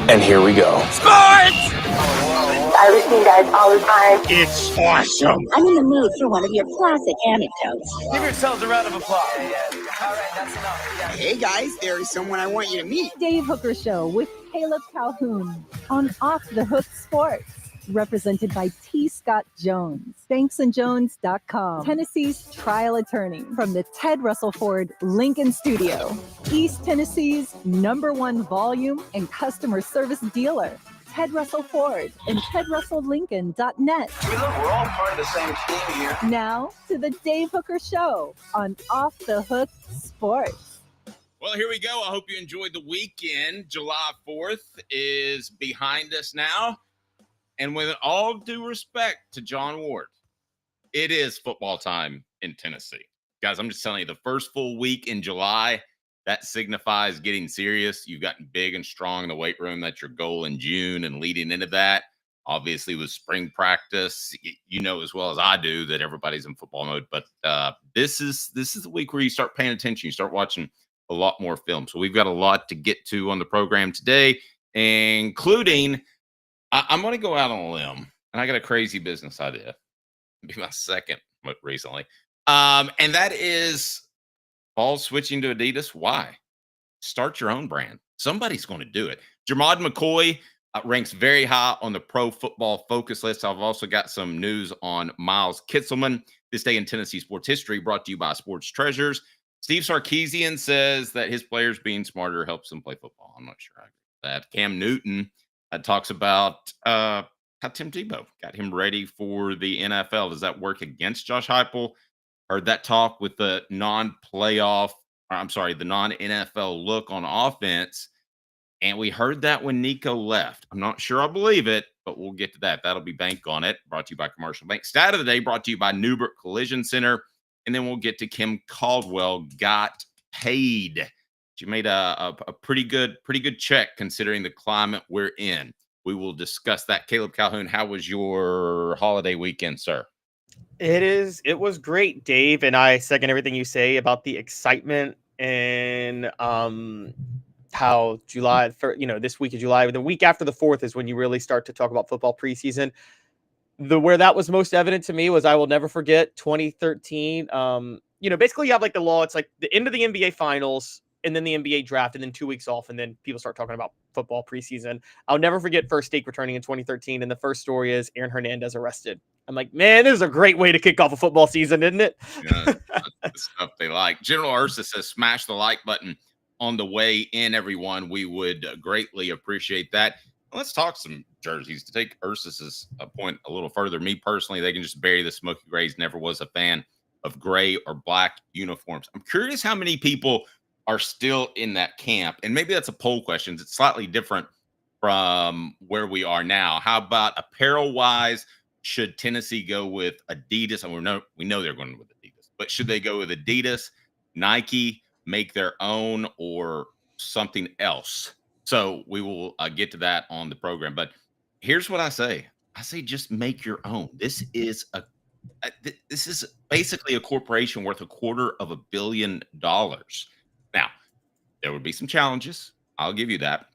And here we go. Sports! I listen to you guys all the time. It's awesome. I'm in the mood for one of your classic anecdotes. Give yourselves a round of applause. All right, that's enough. Hey guys, there is someone I want you to meet. Dave Hooker Show with Caleb Calhoun on Off the Hook Sports. Represented by T. Scott Jones, banksandjones.com, Tennessee's trial attorney from the Ted Russell Ford Lincoln Studio, East Tennessee's #1 volume and customer service dealer, Ted Russell Ford and TedRussellLincoln.net. I mean, look, we're all part of the same team here. Now to the Dave Hooker Show on Off the Hook Sports. Well, here we go. I hope you enjoyed the weekend. July 4th is behind us now. And with all due respect to John Ward, it is football time in Tennessee. Guys, I'm just telling you, the first full week in July, that signifies getting serious. You've gotten big and strong in the weight room. That's your goal in June. And leading into that, obviously with spring practice, you know as well as I do that everybody's in football mode. But this is the week where you start paying attention. You start watching a lot more film. So we've got a lot to get to on the program today, including – I'm going to go out on a limb, and I got a crazy business idea. It'll be my second recently. And that is Vols switching to Adidas. Why? Start your own brand. Somebody's going to do it. Jermod McCoy ranks very high on the Pro Football Focus list. I've also got some news on Miles Kitselman. This day in Tennessee sports history brought to you by Sports Treasures. Steve Sarkisian says that his players being smarter helps them play football. I'm not sure I agree with that. Cam Newton talks about how Tim Tebow got him ready for the NFL. Does that work against Josh Heupel? Heard that talk with the the non-NFL look on offense. And we heard that when Nico left. I'm not sure I believe it, but we'll get to that. That'll be Bank on It, brought to you by Commercial Bank. Stat of the day brought to you by Newbert Collision Center. And then we'll get to Kim Caldwell got paid. She made a pretty good check considering the climate we're in. We will discuss that. Caleb Calhoun, how was your holiday weekend, sir? It was great, Dave, and I second everything you say about the excitement and how July, this week of July, the week after the 4th is when you really start to talk about football preseason. Where that was most evident to me was I will never forget 2013. Basically you have like the law. It's like the end of the NBA finals, and then the NBA draft, and then 2 weeks off, and then people start talking about football preseason. I'll never forget First Take returning in 2013, and the first story is Aaron Hernandez arrested. I'm like, man, this is a great way to kick off a football season, isn't it? Yeah, that's the stuff they like. General Ursa says, smash the like button on the way in, everyone. We would greatly appreciate that. Let's talk some jerseys. To take Ursa's point a little further, me personally, they can just bury the smoky grays. Never was a fan of gray or black uniforms. I'm curious how many people are still in that camp. And maybe that's a poll question. It's slightly different from where we are now. How about apparel-wise? Should Tennessee go with Adidas? And we know they're going with Adidas. But should they go with Adidas, Nike, make their own, or something else? So we will get to that on the program. But here's what I say. I say just make your own. This is basically a corporation worth $250 million. Now, there would be some challenges. I'll give you that.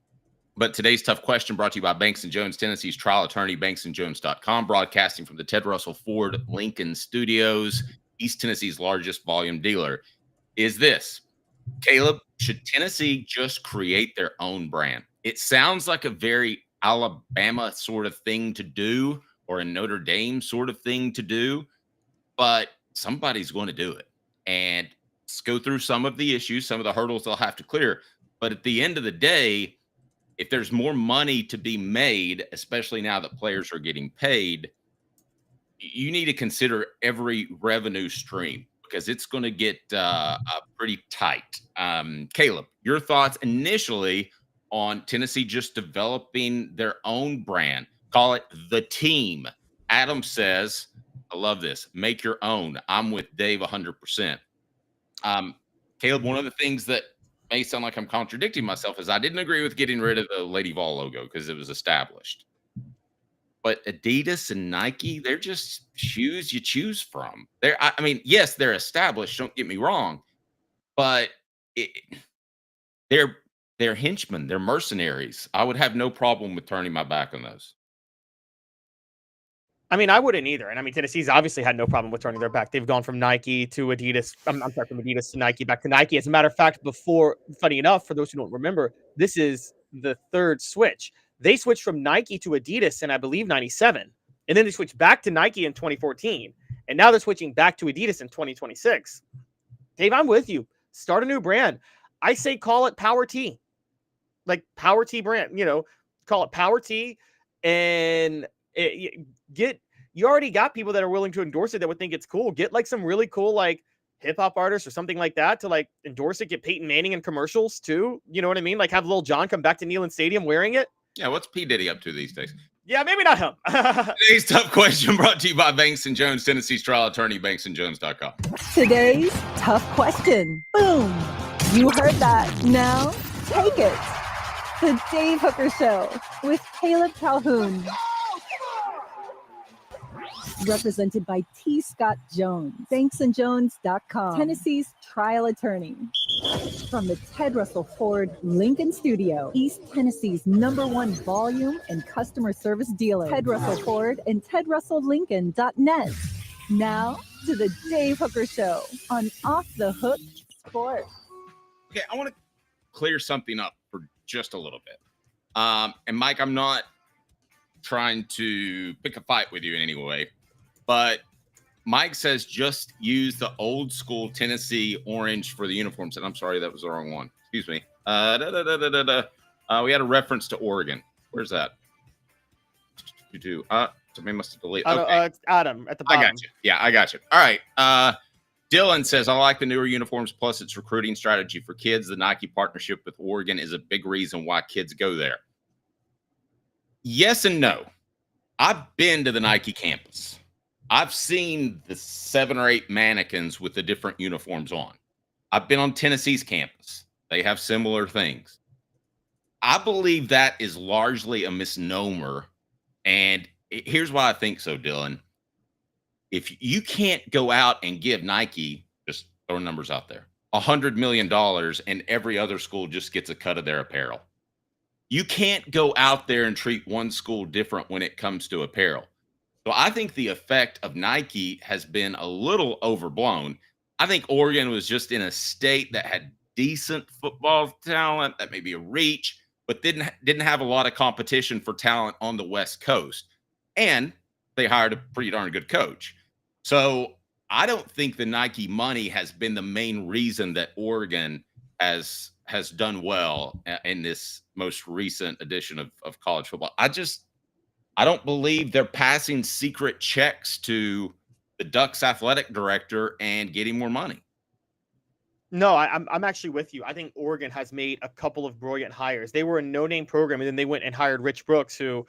But today's tough question brought to you by Banks & Jones, Tennessee's trial attorney, banksandjones.com, broadcasting from the Ted Russell Ford Lincoln Studios, East Tennessee's largest volume dealer, is this. Caleb, should Tennessee just create their own brand? It sounds like a very Alabama sort of thing to do, or a Notre Dame sort of thing to do, but somebody's going to do it. And let's go through some of the issues, some of the hurdles they'll have to clear. But at the end of the day, if there's more money to be made, especially now that players are getting paid, you need to consider every revenue stream because it's going to get pretty tight. Caleb, your thoughts initially on Tennessee just developing their own brand? Call it the team. Adam says, I love this. Make your own. I'm with Dave 100%. Caleb, one of the things that may sound like I'm contradicting myself is I didn't agree with getting rid of the Lady Vol logo because it was established. But Adidas and Nike, they're just shoes you choose from. Yes, they're established. Don't get me wrong, but they're They're henchmen. They're mercenaries. I would have no problem with turning my back on those. I mean, I wouldn't either. And I mean, Tennessee's obviously had no problem with turning their back. They've gone from Nike to Adidas. I'm sorry, from Adidas to Nike, back to Nike. As a matter of fact, before, funny enough, for those who don't remember, this is the third switch. They switched from Nike to Adidas in, I believe, 97. And then they switched back to Nike in 2014. And now they're switching back to Adidas in 2026. Dave, I'm with you. Start a new brand. I say call it Power T. Like Power T brand, call it Power T, and you already got people that are willing to endorse it that would think it's cool. Get like some really cool like hip hop artists or something like that to like endorse it. Get Peyton Manning in commercials too. You know what I mean? Like have Lil Jon come back to Neyland Stadium wearing it. Yeah, what's P. Diddy up to these days? Yeah, maybe not him. Today's tough question brought to you by Banks & Jones, Tennessee's trial attorney, banksandjones.com. Today's tough question. Boom. You heard that. Now take it. The Dave Hooker Show with Caleb Calhoun. Represented by T. Scott Jones, banksandjones.com, Tennessee's trial attorney. From the Ted Russell Ford Lincoln Studio, East Tennessee's #1 volume and customer service dealer, Ted Russell Ford and TedRussellLincoln.net. Now to the Dave Hooker Show on Off the Hook Sports. Okay, I want to clear something up for just a little bit. And Mike, I'm not trying to pick a fight with you in any way, but Mike says just use the old school Tennessee orange for the uniforms. And I'm sorry, that was the wrong one. Excuse me. We had a reference to Oregon. Where's that? Somebody must have deleted. Okay. It's Adam at the bottom. I got you. Yeah, I got you. All right. Dylan says, I like the newer uniforms, plus its recruiting strategy for kids. The Nike partnership with Oregon is a big reason why kids go there. Yes and no. I've been to the Nike campus. I've seen the 7 or 8 mannequins with the different uniforms on. I've been on Tennessee's campus. They have similar things. I believe that is largely a misnomer. And here's why I think so, Dylan. If you can't go out and give Nike, just throw numbers out there, $100 million and every other school just gets a cut of their apparel. You can't go out there and treat one school different when it comes to apparel. So I think the effect of Nike has been a little overblown. I think Oregon was just in a state that had decent football talent, that may be a reach, but didn't have a lot of competition for talent on the West Coast. And they hired a pretty darn good coach. So I don't think the Nike money has been the main reason that Oregon has done well in this most recent edition of college football. I don't believe they're passing secret checks to the Ducks athletic director and getting more money. No, I'm actually with you. I think Oregon has made a couple of brilliant hires. They were a no-name program, and then they went and hired Rich Brooks, who,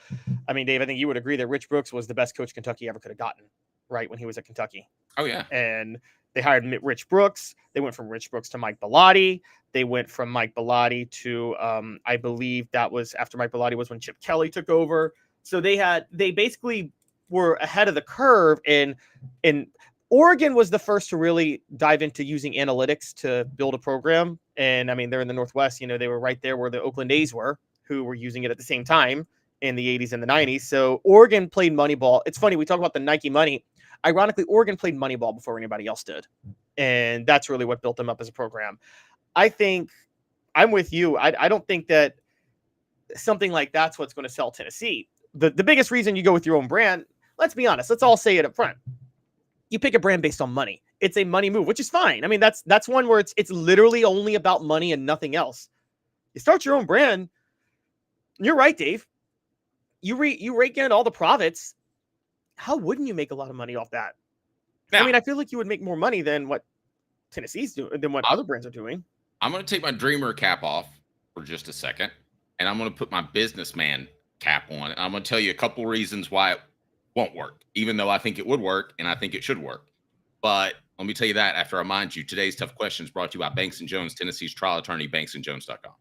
I mean, Dave, I think you would agree that Rich Brooks was the best coach Kentucky ever could have gotten, right, when he was at Kentucky. Oh, yeah. And they hired Rich Brooks. They went from Rich Brooks to Mike Bellotti. They went from Mike Bellotti to, I believe that was after Mike Bellotti was when Chip Kelly took over. So they basically were ahead of the curve, and Oregon was the first to really dive into using analytics to build a program. And I mean, they're in the Northwest, they were right there where the Oakland A's were, who were using it at the same time in the 80s and the 90s. So Oregon played Moneyball. It's funny, we talk about the Nike money. Ironically, Oregon played Moneyball before anybody else did. And that's really what built them up as a program. I think I'm with you. I don't think that something like that's what's going to sell Tennessee. The biggest reason you go with your own brand, let's be honest, let's all say it up front. You pick a brand based on money. It's a money move, which is fine. I mean, that's one where it's literally only about money and nothing else. You start your own brand. You're right, Dave. You rake in all the profits. How wouldn't you make a lot of money off that? Now, I mean, I feel like you would make more money than what Tennessee's doing, than what other brands are doing. I'm going to take my dreamer cap off for just a second, and I'm going to put my businessman cap on. And I'm going to tell you a couple reasons why it won't work, even though I think it would work and I think it should work. But let me tell you that after I remind you, today's tough question is brought to you by Banks & Jones, Tennessee's trial attorney, banksandjones.com.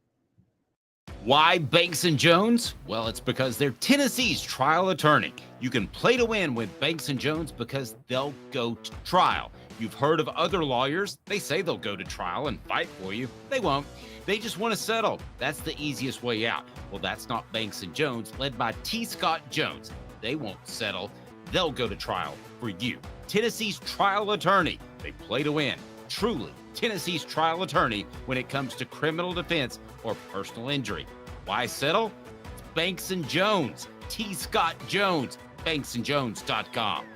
Why Banks & Jones? Well, it's because they're Tennessee's trial attorney. You can play to win with Banks & Jones because they'll go to trial. You've heard of other lawyers. They say they'll go to trial and fight for you. They won't. They just want to settle. That's the easiest way out. Well, that's not Banks and Jones, led by T. Scott Jones. They won't settle. They'll go to trial for you. Tennessee's trial attorney. They play to win. Truly, Tennessee's trial attorney when it comes to criminal defense or personal injury. Why settle? It's Banks and Jones. T. Scott Jones. BanksandJones.com.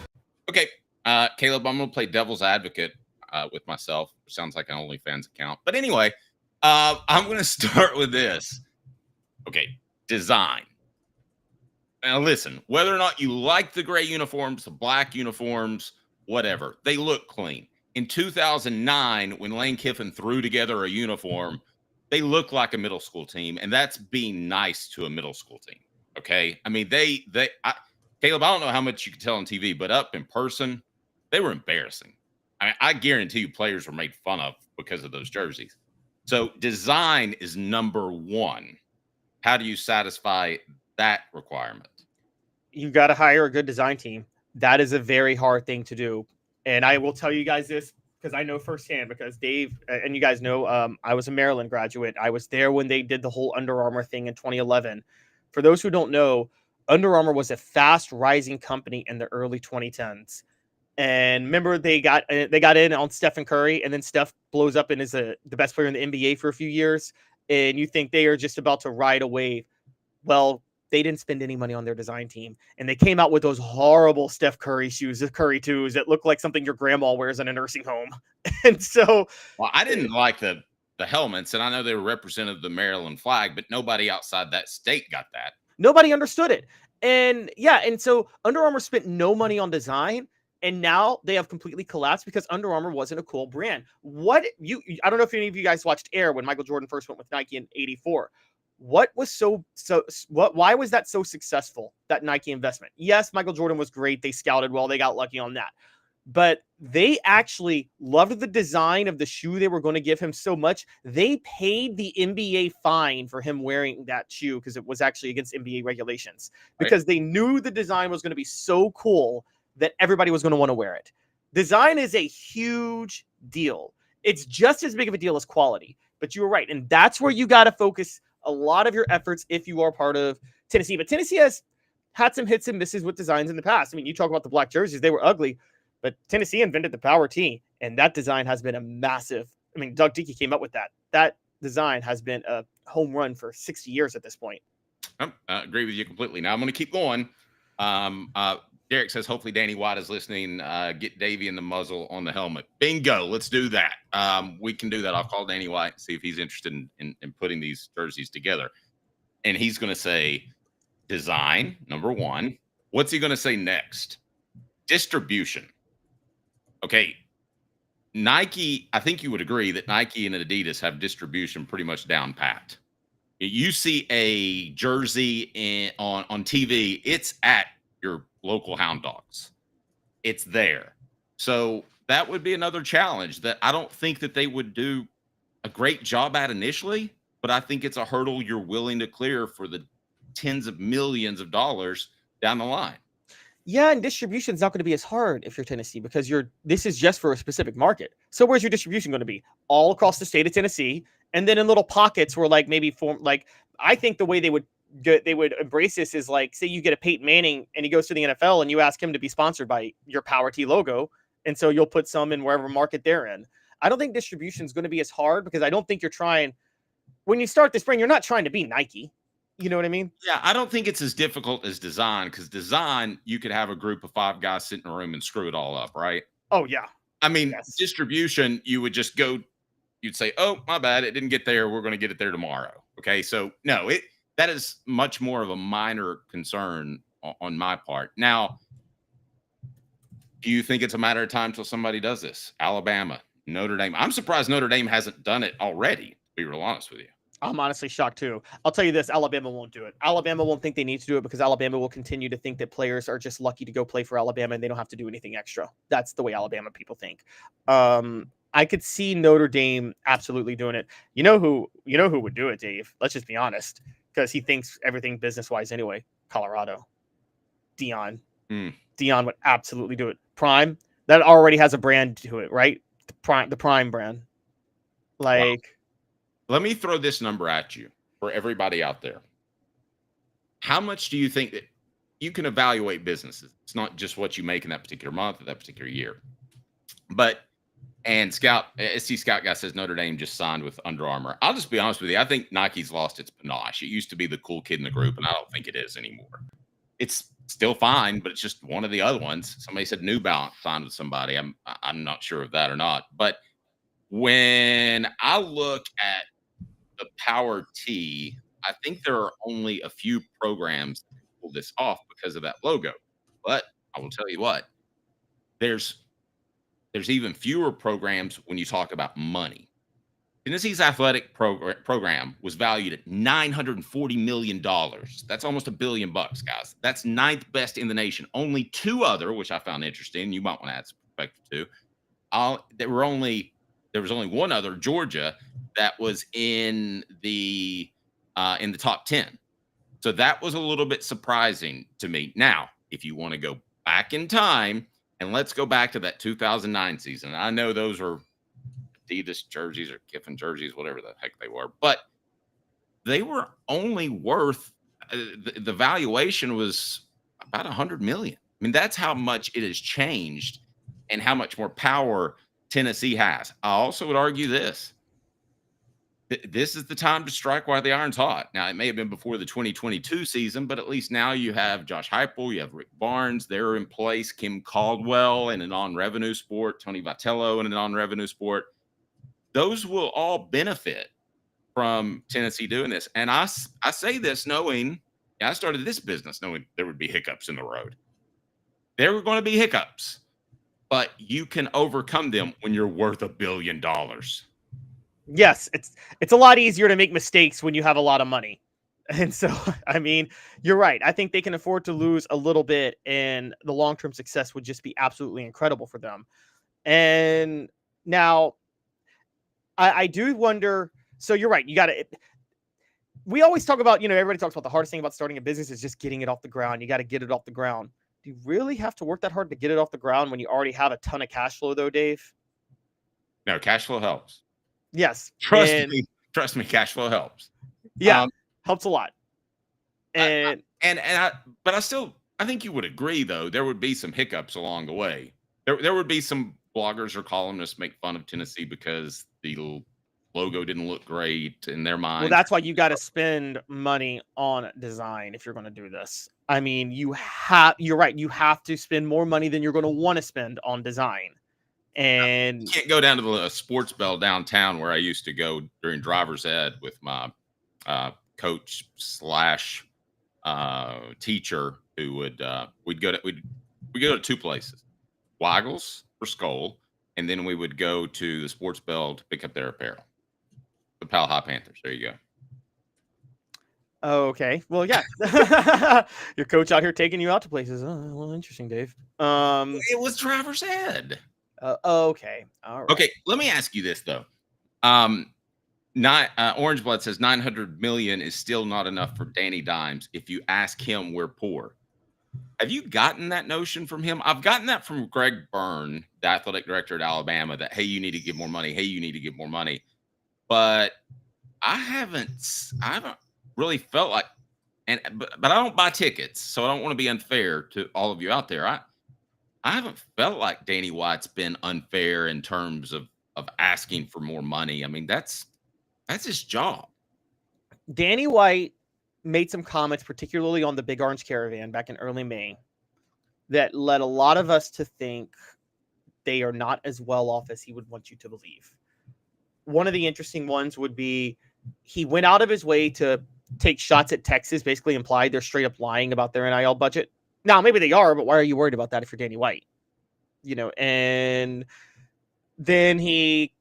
Okay, Caleb, I'm going to play devil's advocate with myself. Sounds like an OnlyFans account. But anyway, I'm going to start with this. Okay, design. Now listen, whether or not you like the gray uniforms, the black uniforms, whatever, they look clean. In 2009, when Lane Kiffin threw together a uniform, they looked like a middle school team, and that's being nice to a middle school team. Okay, I mean Caleb, I don't know how much you can tell on TV, but up in person, they were embarrassing. I guarantee you, players were made fun of because of those jerseys. So design is number one. How do you satisfy that requirement? You got to hire a good design team. That is a very hard thing to do. And I will tell you guys this because I know firsthand, because Dave and you guys know, I was a Maryland graduate. I was there when they did the whole Under Armour thing in 2011. For those who don't know, Under Armour was a fast rising company in the early 2010s. And remember, they got in on Stephen Curry, and then Steph blows up and is the best player in the NBA for a few years. And you think they are just about to ride a wave. Well, they didn't spend any money on their design team. And they came out with those horrible Steph Curry shoes, the Curry 2s, that look like something your grandma wears in a nursing home. And so... Well, I didn't like the helmets, and I know they were represented the Maryland flag, but nobody outside that state got that. Nobody understood it. And yeah, and so Under Armour spent no money on design, and now they have completely collapsed because Under Armour wasn't a cool brand. I don't know if any of you guys watched Air when Michael Jordan first went with Nike in '84. Why was that so successful, that Nike investment? Yes, Michael Jordan was great. They scouted well. They got lucky on that. But they actually loved the design of the shoe they were going to give him so much. They paid the NBA fine for him wearing that shoe because it was actually against NBA regulations. Because they knew the design was going to be so cool that everybody was going to want to wear it. Design is a huge deal. It's just as big of a deal as quality. But you were right. And that's where you got to focus a lot of your efforts if you are part of Tennessee. But Tennessee has had some hits and misses with designs in the past. I mean, you talk about the black jerseys. They were ugly. But Tennessee invented the Power Tee, and that design has been a massive. I mean, Doug Dickey came up with that. That design has been a home run for 60 years at this point. I agree with you completely. Now I'm going to keep going. Derek says, hopefully Danny White is listening. Get Davey in the muzzle on the helmet. Bingo. Let's do that. We can do that. I'll call Danny White and see if he's interested in putting these jerseys together. And he's going to say design, number one. What's he going to say next? Distribution. Okay, Nike, I think you would agree that Nike and Adidas have distribution pretty much down pat. You see a jersey on TV, it's at your local Hound Dogs. It's there. So that would be another challenge that I don't think that they would do a great job at initially, but I think it's a hurdle you're willing to clear for the tens of millions of dollars down the line. Yeah, and distribution is not going to be as hard if you're Tennessee because this is just for a specific market. So where's your distribution going to be? All across the state of Tennessee, and then in little pockets where I think the way they would embrace this is like, say you get a Peyton Manning and he goes to the NFL and you ask him to be sponsored by your Power Tee logo, and so you'll put some in wherever market they're in. I don't think distribution is going to be as hard because I don't think you're trying. When you start this brand, you're not trying to be Nike. You know what I mean? Yeah, I don't think it's as difficult as design because design, you could have a group of 5 guys sit in a room and screw it all up, right? Oh, yeah. I mean, Distribution, you would just go, you'd say, oh, my bad, it didn't get there. We're going to get it there tomorrow. Okay, so no, that is much more of a minor concern on my part. Now, do you think it's a matter of time till somebody does this? Alabama, Notre Dame. I'm surprised Notre Dame hasn't done it already, to be real honest with you. I'm honestly shocked too. I'll tell you this, Alabama won't do it. Alabama won't think they need to do it because Alabama will continue to think that players are just lucky to go play for Alabama and they don't have to do anything extra. That's the way Alabama people think. I could see Notre Dame absolutely doing it. You know who would do it, Dave? Let's just be honest, because he thinks everything business-wise anyway. Colorado. Dion. Dion would absolutely do it. Prime, that already has a brand to it, right? The Prime brand. Like, let me throw this number at you for everybody out there. How much do you think that you can evaluate businesses? It's not just what you make in that particular month or that particular year. But, and SC Scout guy says Notre Dame just signed with Under Armour. I'll just be honest with you. I think Nike's lost its panache. It used to be the cool kid in the group, and I don't think it is anymore. It's still fine, but it's just one of the other ones. Somebody said New Balance signed with somebody. I'm not sure of that or not. But when I look at the Power T, I think there are only a few programs that pull this off because of that logo. But I will tell you what, there's even fewer programs when you talk about money. Tennessee's athletic program was valued at $940 million. That's almost $1 billion, guys. That's 9th best in the nation. Only 2 other, which I found interesting, you might want to add some perspective to. There was only 1 other, Georgia, that was in the top 10. So that was a little bit surprising to me. Now, if you want to go back in time, and let's go back to that 2009 season. I know those were Adidas jerseys or Kiffin jerseys, whatever the heck they were, but they were only worth the valuation was about $100 million. I mean, that's how much it has changed and how much more power Tennessee has. I also would argue this. This is the time to strike while the iron's hot. Now, it may have been before the 2022 season, but at least now you have Josh Heupel, you have Rick Barnes, they're in place, Kim Caldwell in a non-revenue sport, Tony Vitello in a non-revenue sport. Those will all benefit from Tennessee doing this. And I say this knowing, I started this business knowing there would be hiccups in the road. There were going to be hiccups, but you can overcome them when you're worth $1 billion. yes, it's a lot easier to make mistakes when you have a lot of money. And so, I mean, you're right. I think they can afford to lose a little bit, and the long-term success would just be absolutely incredible for them. And now I do wonder, so you're right. We always talk about, everybody talks about the hardest thing about starting a business is just getting it off the ground. You got to get it off the ground. Do you really have to work that hard to get it off the ground when you already have a ton of cash flow though, Dave? No, cash flow helps. Yes. Trust me, cash flow helps. Yeah. Helps a lot. And but I think you would agree though, there would be some hiccups along the way. There would be some bloggers or columnists make fun of Tennessee because the logo didn't look great in their mind. Well, that's why you got to spend money on design if you're going to do this. I mean, you're right. You have to spend more money than you're going to want to spend on design. And you can't go down to the Sports Bell downtown where I used to go during driver's ed with my coach / teacher who would we'd go to 2 places, Waggles or Skoll, and then we would go to the Sports Bell to pick up their apparel. The Pal High Panthers. There you go. Okay. Well, yeah. Your coach out here taking you out to places. Oh, well, interesting, Dave. It was driver's ed. Okay. All right. Okay. Let me ask you this though. Orange Blood says 900 million is still not enough for Danny Dimes. If you ask him, we're poor. Have you gotten that notion from him? I've gotten that from Greg Byrne, the athletic director at Alabama, that, hey, you need to give more money. Hey, you need to give more money. But I haven't really felt like, but I don't buy tickets, so I don't want to be unfair to all of you out there. I haven't felt like Danny White's been unfair in terms of asking for more money. I mean, that's his job. Danny White made some comments, particularly on the Big Orange Caravan back in early May, that led a lot of us to think they are not as well off as he would want you to believe. One of the interesting ones would be he went out of his way to take shots at Texas, basically implied they're straight up lying about their NIL budget. Now, maybe they are, but why are you worried about that if you're Danny White? And then he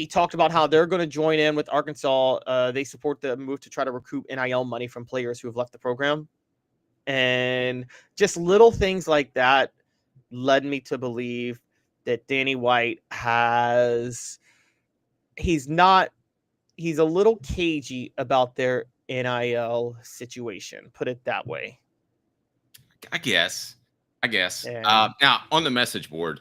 talked about how they're going to join in with Arkansas. They support the move to try to recoup NIL money from players who have left the program. And just little things like that led me to believe that Danny White he's a little cagey about their NIL situation, put it that way. I guess. Yeah. Now, on the message board,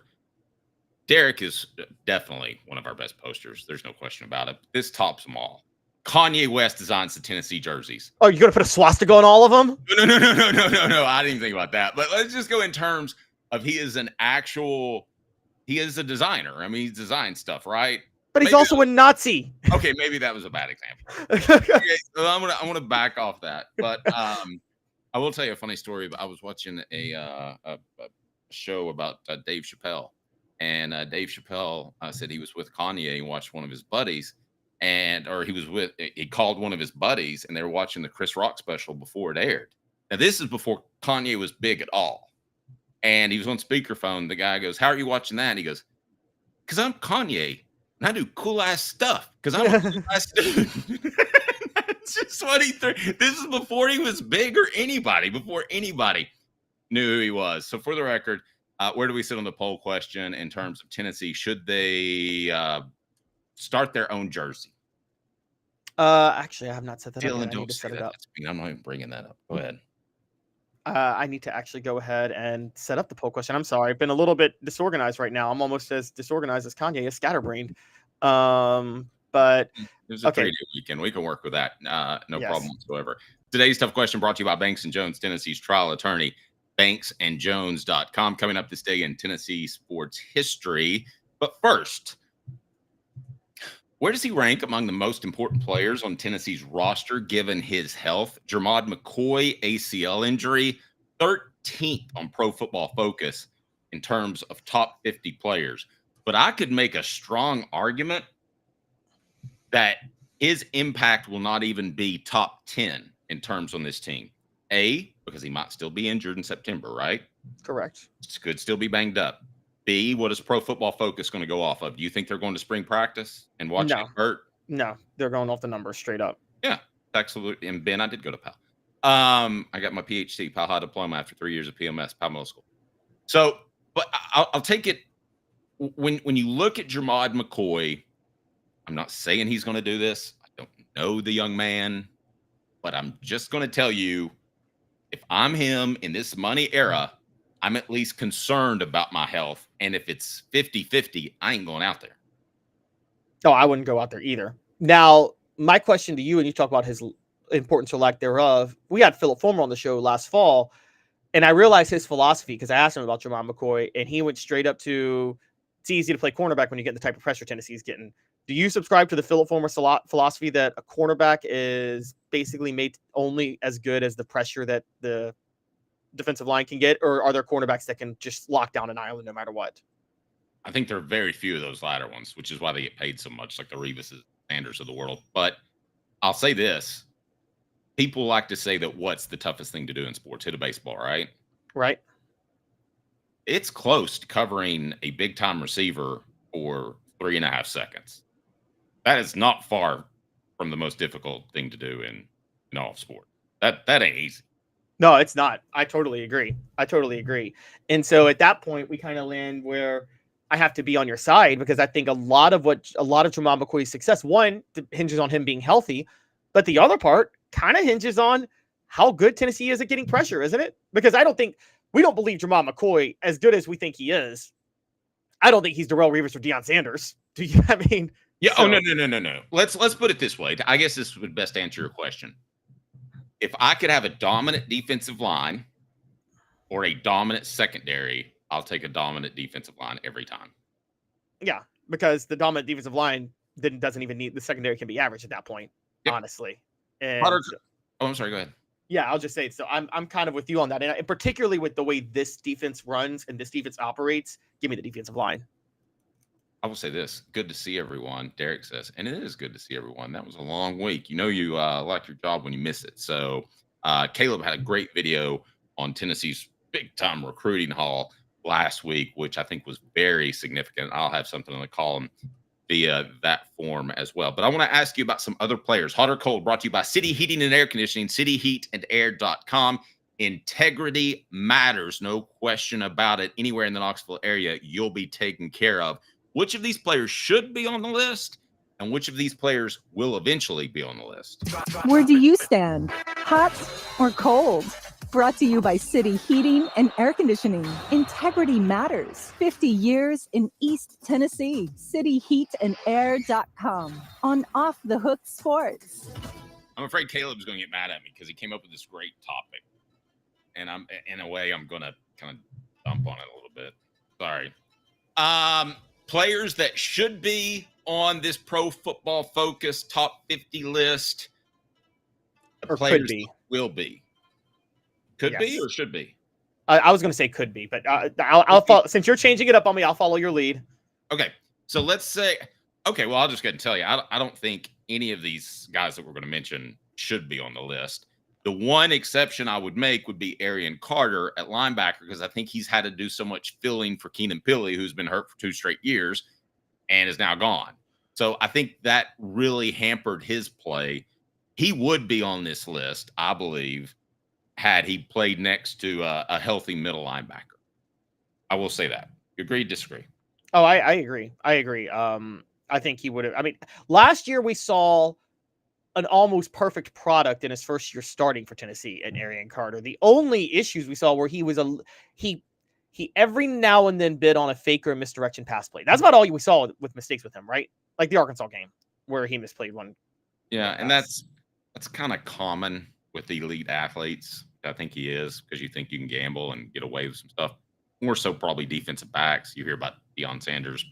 Derek is definitely one of our best posters. There's no question about it. This tops them all. Kanye West designs the Tennessee jerseys. Oh, you're going to put a swastika on all of them? No. I didn't think about that. But let's just go in terms of he is a designer. I mean, he designs stuff, right? But he's also a Nazi. Okay, maybe that was a bad example. Okay, so I'm gonna back off that. But I will tell you a funny story. I was watching a show about Dave Chappelle, and Dave Chappelle said he was with Kanye and watched one of his buddies, he called one of his buddies, and they were watching the Chris Rock special before it aired. Now this is before Kanye was big at all, and he was on speakerphone. The guy goes, "How are you watching that?" And he goes, "Because I'm Kanye. And I do cool ass stuff because I'm a cool ass dude." That's just what he threw. This is before he was big or before anybody knew who he was. So for the record, where do we sit on the poll question in terms of Tennessee? Should they start their own jersey? Actually, I have not set that Dylan, up. don't set it up. I'm not even bringing that up. Go ahead. I need to actually go ahead and set up the poll question. I'm sorry. I've been a little bit disorganized right now. I'm almost as disorganized as Kanye is scatterbrained. But it was a 3-day weekend. We can work with that. No problem whatsoever. Today's tough question brought to you by Banks & Jones, Tennessee's trial attorney, banksandjones.com. Coming up this day in Tennessee sports history. But first, where does he rank among the most important players on Tennessee's roster given his health? Jermod McCoy, ACL injury, 13th on Pro Football Focus in terms of top 50 players. But I could make a strong argument that his impact will not even be top 10 in terms on this team. A, because he might still be injured in September, right? Correct. Could still be banged up. B, what is Pro Football Focus going to go off of? Do you think they're going to spring practice and watch it hurt? No, they're going off the numbers straight up. Yeah, absolutely. And Ben, I did go to Pal. I got my PhD, Pal High Diploma after 3 years of PMS, Pal Middle School. So, but I'll take it. When you look at Jermod McCoy, I'm not saying he's going to do this. I don't know the young man, but I'm just going to tell you, if I'm him in this money era, I'm at least concerned about my health. And if it's 50-50, I ain't going out there. No, I wouldn't go out there either. Now, my question to you, and you talk about his importance or lack thereof, we had Philip Fulmer on the show last fall, and I realized his philosophy because I asked him about Jermod McCoy, and he went straight up to, it's easy to play cornerback when you get the type of pressure Tennessee's getting. Do you subscribe to the Philip Fulmer philosophy that a cornerback is basically made only as good as the pressure that the defensive line can get, or are there cornerbacks that can just lock down an island no matter what? I think there are very few of those latter ones, which is why they get paid so much, like the Reeves Sanders of the world. But I'll say this. People like to say that what's the toughest thing to do in sports? Hit a baseball, right? Right. It's close to covering a big-time receiver for 3.5 seconds. That is not far from the most difficult thing to do in all of sport. That ain't easy. No, it's not. I totally agree. And so at that point, we kind of land where I have to be on your side, because I think a lot of Jermod McCoy's success, one, hinges on him being healthy, but the other part kind of hinges on how good Tennessee is at getting pressure, isn't it? Because we don't believe Jermod McCoy, as good as we think he is. I don't think he's Darrelle Revis or Deion Sanders. Do you? I mean, yeah. So, no. Let's put it this way. I guess this would best answer your question. If I could have a dominant defensive line or a dominant secondary, I'll take a dominant defensive line every time. Yeah, because the dominant defensive line doesn't even need, the secondary can be average at that point, honestly. And I'm sorry, go ahead. Yeah, I'll just say it. So I'm kind of with you on that. And particularly with the way this defense runs and this defense operates, give me the defensive line. I will say this. Good to see everyone, Derek says. And it is good to see everyone. That was a long week. You know you like your job when you miss it. So Caleb had a great video on Tennessee's big-time recruiting haul last week, which I think was very significant. I'll have something in the column via that form as well. But I want to ask you about some other players. Hot or cold, brought to you by City Heating and Air Conditioning, cityheatandair.com. Integrity matters, no question about it. Anywhere in the Knoxville area, you'll be taken care of. Which of these players should be on the list, and which of these players will eventually be on the list? Where do you stand? Hot or cold? Brought to you by City Heating and Air Conditioning. Integrity matters. 50 years in East Tennessee. CityHeatandAir.com. On Off the Hook Sports. I'm afraid Caleb's going to get mad at me because he came up with this great topic. And I'm going to kind of dump on it a little bit. Sorry. Players that should be on this Pro Football Focus top 50 list. Or players could be. Will be. Could be or should be? I was going to say could be, but I'll follow. Since you're changing it up on me, I'll follow your lead. Okay. So let's say, well, I'll just go ahead and tell you, I don't think any of these guys that we're going to mention should be on the list. The one exception I would make would be Arian Carter at linebacker, because I think he's had to do so much filling for Keenan Pili, who's been hurt for 2 straight years and is now gone. So I think that really hampered his play. He would be on this list, I believe, had he played next to a healthy middle linebacker. I will say that. You agree, disagree? Oh, I agree. I think he would have. I mean, last year we saw an almost perfect product in his first year starting for Tennessee at Arian Carter. The only issues we saw were he every now and then bid on a fake or misdirection pass play. That's about all we saw with mistakes with him, right? Like the Arkansas game where he misplayed one. Yeah, and that's kind of common with elite athletes. I think he is, because you think you can gamble and get away with some stuff. More so probably defensive backs. You hear about Deion Sanders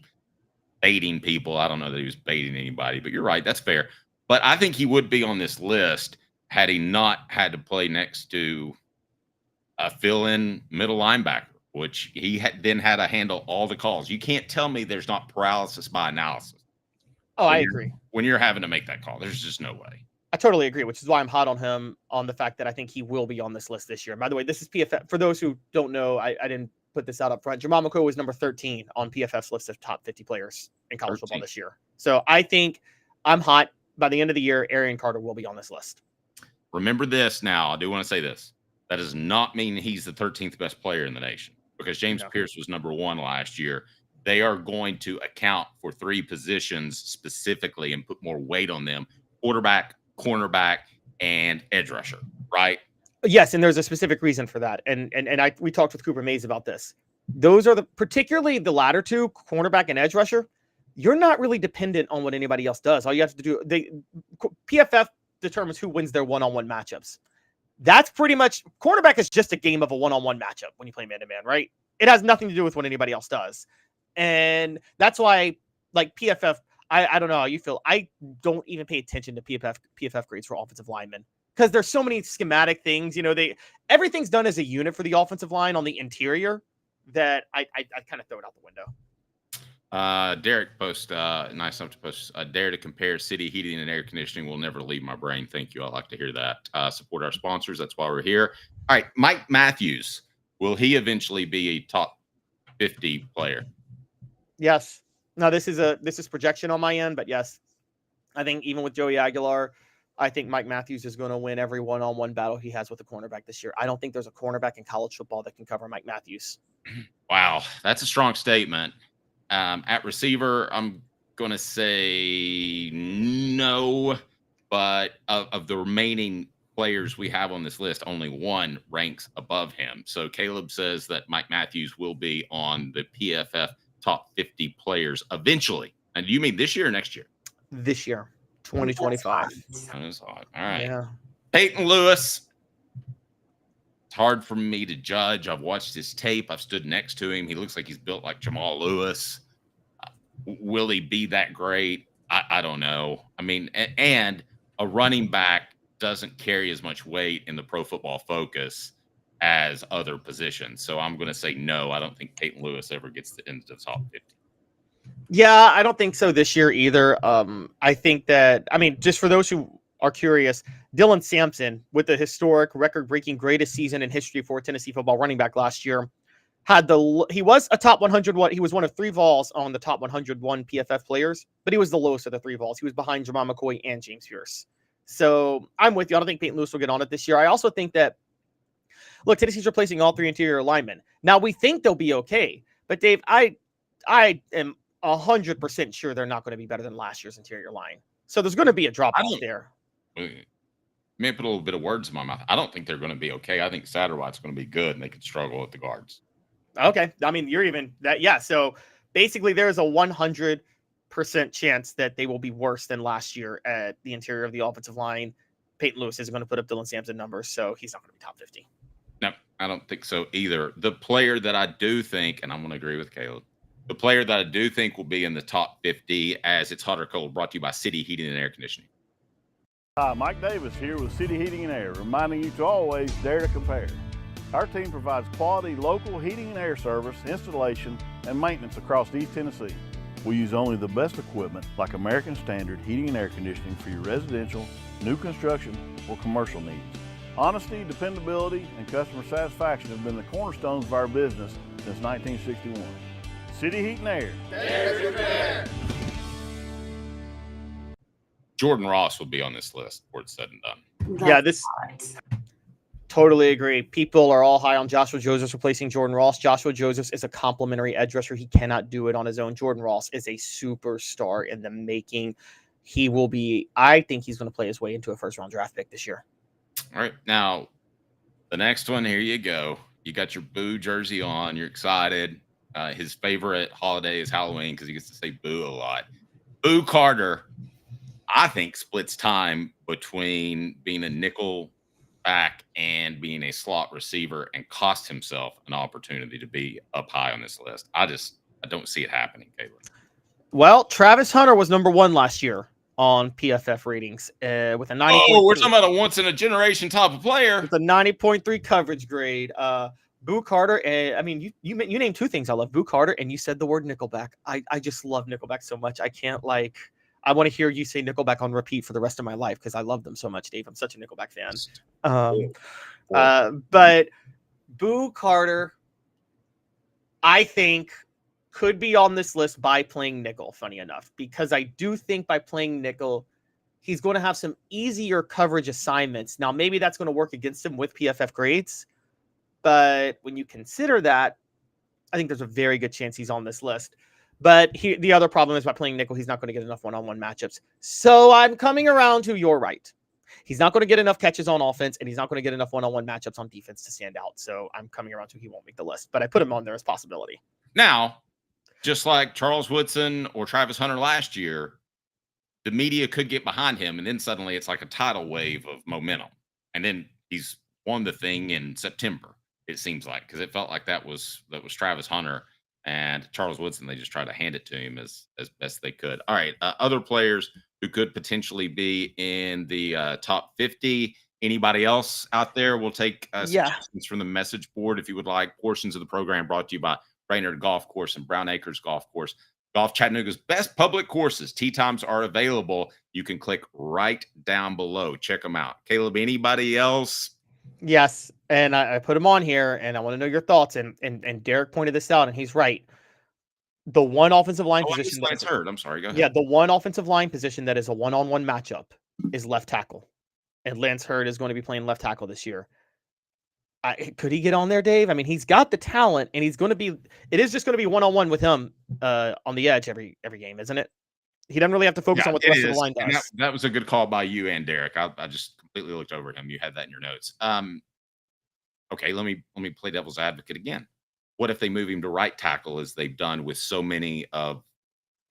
baiting people. I don't know that he was baiting anybody, but you're right. That's fair. But I think he would be on this list had he not had to play next to a fill-in middle linebacker, which he then had to handle all the calls. You can't tell me there's not paralysis by analysis. Oh, I agree. When you're having to make that call, there's just no way. I totally agree, which is why I'm hot on him on the fact that I think he will be on this list this year. And by the way, this is PFF. For those who don't know, I didn't put this out up front. Jermod McCoy was number 13 on PFF's list of top 50 players in college football this year. So I think I'm hot. By the end of the year, Arian Carter will be on this list. Remember this now. I do want to say this. That does not mean he's the 13th best player in the nation, because James Pierce was number 1 last year. They are going to account for 3 positions specifically and put more weight on them: quarterback, cornerback, and edge rusher, right? Yes, and there's a specific reason for that. And we talked with Cooper Mays about this. Those are particularly the latter 2, cornerback and edge rusher. You're not really dependent on what anybody else does. All you have to do, PFF determines who wins their one-on-one matchups. That's pretty much, cornerback is just a game of a one-on-one matchup when you play man-to-man, right? It has nothing to do with what anybody else does. And that's why, like PFF, I don't know how you feel. I don't even pay attention to PFF grades for offensive linemen, because there's so many schematic things. Everything's done as a unit for the offensive line on the interior that I kind of throw it out the window. Derek post nice enough to post dare to compare City Heating and Air Conditioning will never leave my brain. Thank you. I like to hear that. Support our sponsors. That's why we're here. All right, Mike Matthews, will he eventually be a top 50 player? Yes. Now this is projection on my end, but yes, I think even with Joey Aguilar, I think Mike Matthews is going to win every one-on-one battle he has with a cornerback this year. I don't think there's a cornerback in college football that can cover Mike Matthews. Wow, that's a strong statement. At receiver, I'm going to say no, but of the remaining players we have on this list, only 1 ranks above him. So Caleb says that Mike Matthews will be on the PFF top 50 players eventually. And do you mean this year or next year? This year, 2025. That's odd. All right. Yeah. Peyton Lewis. It's hard for me to judge. I've watched his tape. I've stood next to him. He looks like he's built like Jamal Lewis. Will he be that great? I don't know. I mean, and a running back doesn't carry as much weight in the Pro Football Focus as other positions. So I'm going to say no. I don't think Peyton Lewis ever gets into the top 50. Yeah, I don't think so this year either. I think that, just for those who are curious, Dylan Sampson, with the historic record-breaking greatest season in history for Tennessee football running back last year, he was a top 101. He was one of 3 Vols on the top 101 PFF players, but he was the lowest of the 3 Vols. He was behind Jermod McCoy and James Pierce. So I'm with you. I don't think Peyton Lewis will get on it this year. I also think that, look, Tennessee's replacing all 3 interior linemen. Now, we think they'll be okay, but Dave, I am 100% sure they're not going to be better than last year's interior line. So there's going to be a drop off there. may put a little bit of words in my mouth. I don't think they're going to be okay. I think Satterwhite's going to be good, and they could struggle at the guards. Okay. I mean, you're even that. Yeah. So basically, there's a 100% chance that they will be worse than last year at the interior of the offensive line. Peyton Lewis isn't going to put up Dylan Sampson numbers, so he's not going to be top 50. No, I don't think so either. The player that I do think, and I'm going to agree with Caleb, the player that I do think will be in the top 50 as It's Hot or Cold, brought to you by City Heating and Air Conditioning. Hi, Mike Davis here with City Heating and Air, reminding you to always dare to compare. Our team provides quality local heating and air service, installation, and maintenance across East Tennessee. We use only the best equipment like American Standard Heating and Air Conditioning for your residential, new construction, or commercial needs. Honesty, dependability, and customer satisfaction have been the cornerstones of our business since 1961. City Heat and Air. There's your pair. Jordan Ross will be on this list before it's said and done. Yeah, this totally agree. People are all high on Joshua Josephs replacing Jordan Ross. Joshua Josephs is a complimentary edge rusher. He cannot do it on his own. Jordan Ross is a superstar in the making. He will be, I think he's going to play his way into a first-round draft pick this year. All right. Now, the next one, here you go. You got your Boo jersey on. You're excited. His favorite holiday is Halloween because he gets to say Boo a lot. Boo Carter, I think, splits time between being a nickel back and being a slot receiver and cost himself an opportunity to be up high on this list. I don't see it happening, Caleb. Well, Travis Hunter was number 1 last year on PFF ratings with a 90. Oh, we're talking about a once-in-a-generation type of player. With a 90.3 coverage grade. Boo Carter, I mean, you named 2 things I love. Boo Carter, and you said the word Nickelback. I just love Nickelback so much. I want to hear you say Nickelback on repeat for the rest of my life because I love them so much, Dave. I'm such a Nickelback fan. But Boo Carter, I think, could be on this list by playing nickel, funny enough, because I do think by playing nickel, he's going to have some easier coverage assignments. Now, maybe that's going to work against him with PFF grades, but when you consider that, I think there's a very good chance he's on this list. But the other problem is by playing nickel, he's not going to get enough one-on-one matchups. So I'm coming around to you're right. He's not going to get enough catches on offense, and he's not going to get enough one-on-one matchups on defense to stand out. So I'm coming around to he won't make the list, but I put him on there as a possibility. Now, just like Charles Woodson or Travis Hunter last year, the media could get behind him, and then suddenly it's like a tidal wave of momentum. And then he's won the thing in September, it seems like, because it felt like that was Travis Hunter and Charles Woodson. They just tried to hand it to him as best they could. All right, other players who could potentially be in the top 50. Anybody else out there? We'll take suggestions from the message board if you would like. Portions of the program brought to you by Brainerd Golf Course and Brown Acres Golf Course. Golf Chattanooga's best public courses. Tee times are available. You can click right down below. Check them out. Caleb, anybody else? Yes, and I put him on here, and I want to know your thoughts. And Derek pointed this out, and he's right. The one offensive line position. Lance Hurd. I'm sorry. Go ahead. Yeah, the one offensive line position that is a one-on-one matchup is left tackle, and Lance Hurd is going to be playing left tackle this year. Could he get on there, Dave? I mean, he's got the talent, and he's going to be. It is just going to be one-on-one with him on the edge every game, isn't it? He doesn't really have to focus on what the rest of the line does. That was a good call by you and Derek. I just completely looked over at him. You had that in your notes. Okay, let me play devil's advocate again. What if they move him to right tackle as they've done with so many of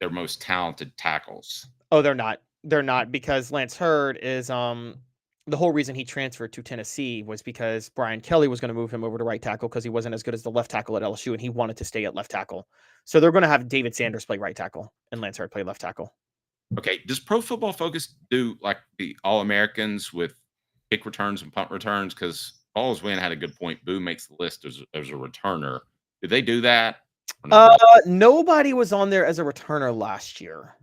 their most talented tackles? Oh, they're not. They're not, because Lance Hurd is the whole reason he transferred to Tennessee was because Brian Kelly was going to move him over to right tackle because he wasn't as good as the left tackle at LSU, and he wanted to stay at left tackle. So they're going to have David Sanders play right tackle and Lance Hurd play left tackle. Okay, does Pro Football Focus do like the All-Americans with kick returns and punt returns? Because Balls Win had a good point. Boo makes the list as a returner. Did they do that? Nobody was on there as a returner last year.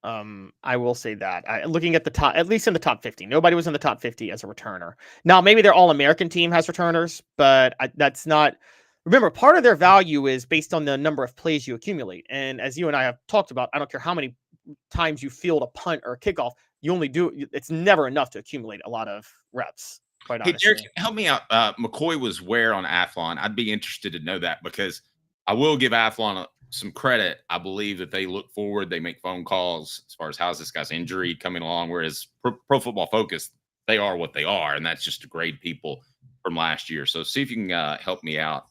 I will say that. Looking at the top, at least in the top 50, nobody was in the top 50 as a returner. Now, maybe their All-American team has returners, but that's not. Remember, part of their value is based on the number of plays you accumulate. And as you and I have talked about, I don't care how many times you field a punt or a kickoff, you only do. It's never enough to accumulate a lot of reps. Quite honestly. Hey, Derek, help me out. McCoy was where on Athlon? I'd be interested to know that, because I will give Athlon some credit. I believe that they look forward. They make phone calls as far as how's this guy's injury coming along, whereas Pro Football Focus, they are what they are, and that's just to grade people from last year. So see if you can help me out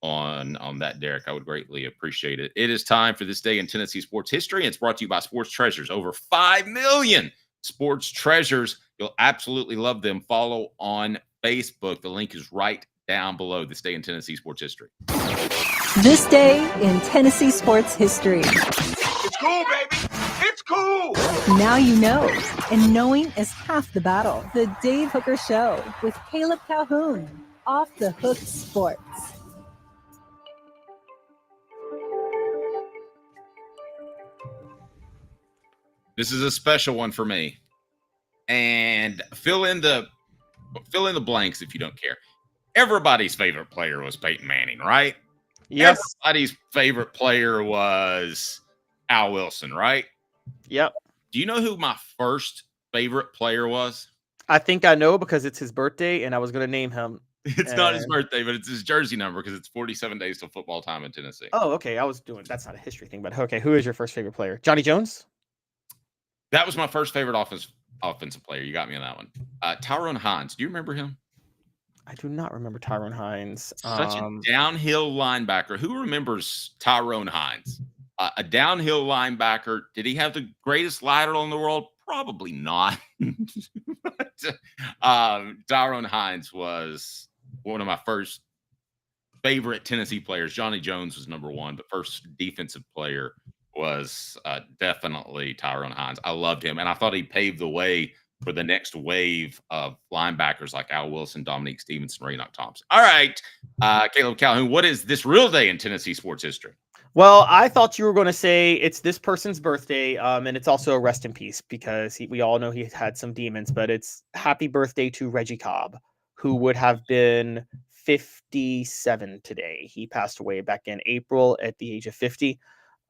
on that, Derek. I would greatly appreciate it. It is time for This Day in Tennessee Sports History, and it's brought to you by Sports Treasures. Over 5 million Sports Treasures. You'll absolutely love them. Follow on Facebook. The link is right down below. This Day in Tennessee Sports History. This Day in Tennessee Sports History. It's cool, baby. It's cool. Now you know, and knowing is half the battle. The Dave Hooker Show with Caleb Calhoun. Off the Hook Sports. This is a special one for me. And fill in the blanks if you don't care. Everybody's favorite player was Peyton Manning, right? Yes. Everybody's favorite player was Al Wilson, right? Yep. Do you know who my first favorite player was? I think I know because it's his birthday, and I was going to name him. It's not his birthday, but it's his jersey number because it's 47 days till football time in Tennessee. Oh, okay. That's not a history thing, but okay. Who is your first favorite player? Johnny Jones? That was my first favorite offensive player. You got me on that one. Tyrone Hines. Do you remember him? I do not remember Tyrone Hines. Such a downhill linebacker. Who remembers Tyrone Hines? A downhill linebacker. Did he have the greatest lateral in the world? Probably not. But, Tyrone Hines was one of my first favorite Tennessee players. Johnny Jones was number one, but first defensive player was definitely Tyrone Hines. I loved him, and I thought he paved the way for the next wave of linebackers like Al Wilson, Dominique Stevenson, Ray Thompson. All right, Caleb Calhoun, what is this real day in Tennessee sports history? Well, I thought you were going to say it's this person's birthday, and it's also a rest in peace because we all know he had some demons, but it's happy birthday to Reggie Cobb, who would have been 57 today. He passed away back in April at the age of 50.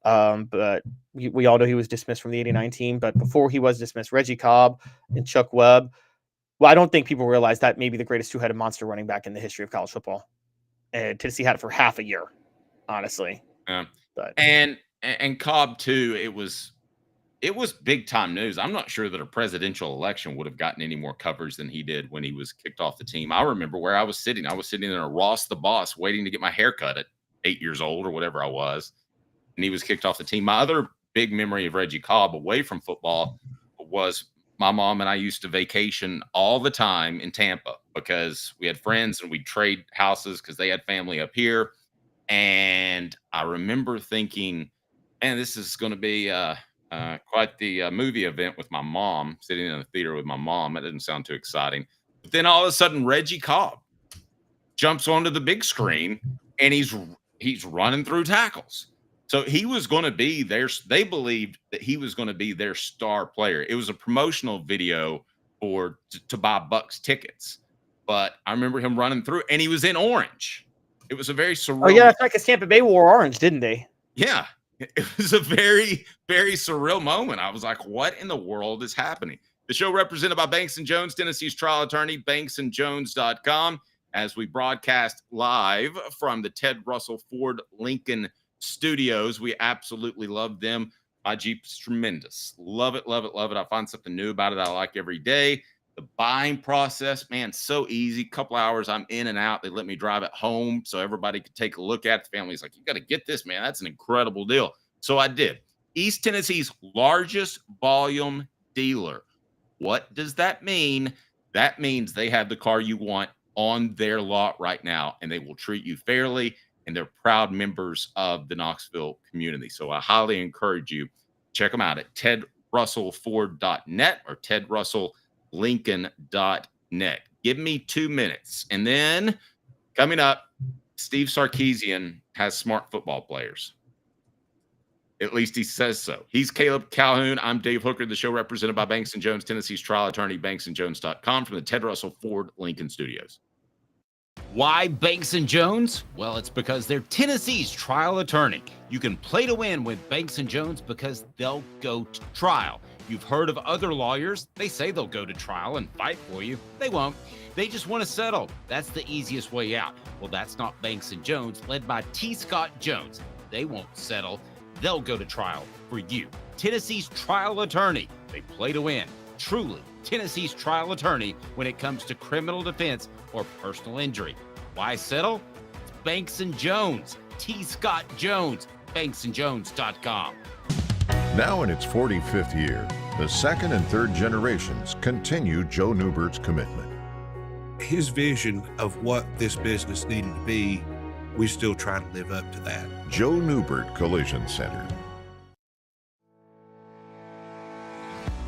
But we all know he was dismissed from the 89 team. But before he was dismissed, Reggie Cobb and Chuck Webb. Well, I don't think people realize that maybe the greatest two-headed monster running back in the history of college football. And Tennessee had it for half a year, honestly. Yeah. But and Cobb too. It was big time news. I'm not sure that a presidential election would have gotten any more coverage than he did when he was kicked off the team. I remember where I was sitting. I was sitting in a Ross the Boss waiting to get my hair cut at 8 years old or whatever I was. And he was kicked off the team. My other big memory of Reggie Cobb away from football was my mom and I used to vacation all the time in Tampa because we had friends and we'd trade houses because they had family up here. And I remember thinking, man, this is going to be quite the movie event with my mom, sitting in the theater with my mom. That didn't sound too exciting. But then all of a sudden, Reggie Cobb jumps onto the big screen and he's running through tackles. So he was going to be they believed that he was going to be their star player. It was a promotional video to buy Bucks tickets. But I remember him running through, and he was in orange. It was a very surreal. Oh, yeah, that's right, because Tampa Bay wore orange, didn't they? Yeah. It was a very, very surreal moment. I was like, what in the world is happening? The show represented by Banks & Jones, Tennessee's trial attorney, banksandjones.com, as we broadcast live from the Ted Russell Ford Lincoln Studios. We absolutely love them. My Jeep's tremendous. Love it, love it, love it. I find something new about it I like every day. The buying process, man, so easy. Couple hours, I'm in and out. They let me drive it home so everybody could take a look at it. The family's like, you got to get this, man. That's an incredible deal. So I did. East Tennessee's largest volume dealer. What does that mean? That means they have the car you want on their lot right now, and they will treat you fairly, and they're proud members of the Knoxville community. So I highly encourage you, check them out at tedrussellford.net or tedrusselllincoln.net. Give me 2 minutes. And then coming up, Steve Sarkisian has smart football players. At least he says so. He's Caleb Calhoun. I'm Dave Hooker, the show represented by Banks & Jones, Tennessee's trial attorney, banksandjones.com, from the Ted Russell Ford Lincoln Studios. Why Banks & Jones? Well, it's because they're Tennessee's trial attorney. You can play to win with Banks & Jones because they'll go to trial. You've heard of other lawyers. They say they'll go to trial and fight for you. They won't. They just want to settle. That's the easiest way out. Well, that's not Banks & Jones, led by T. Scott Jones. They won't settle. They'll go to trial for you. Tennessee's trial attorney. They play to win. truly Tennessee's trial attorney when it comes to criminal defense or personal injury. Why settle? It's Banks and Jones. T. Scott Jones. BanksandJones.com. Now in its 45th year, the second and third generations continue Joe Newbert's commitment. His vision of what this business needed to be, we still try to live up to that. Joe Newbert Collision Center.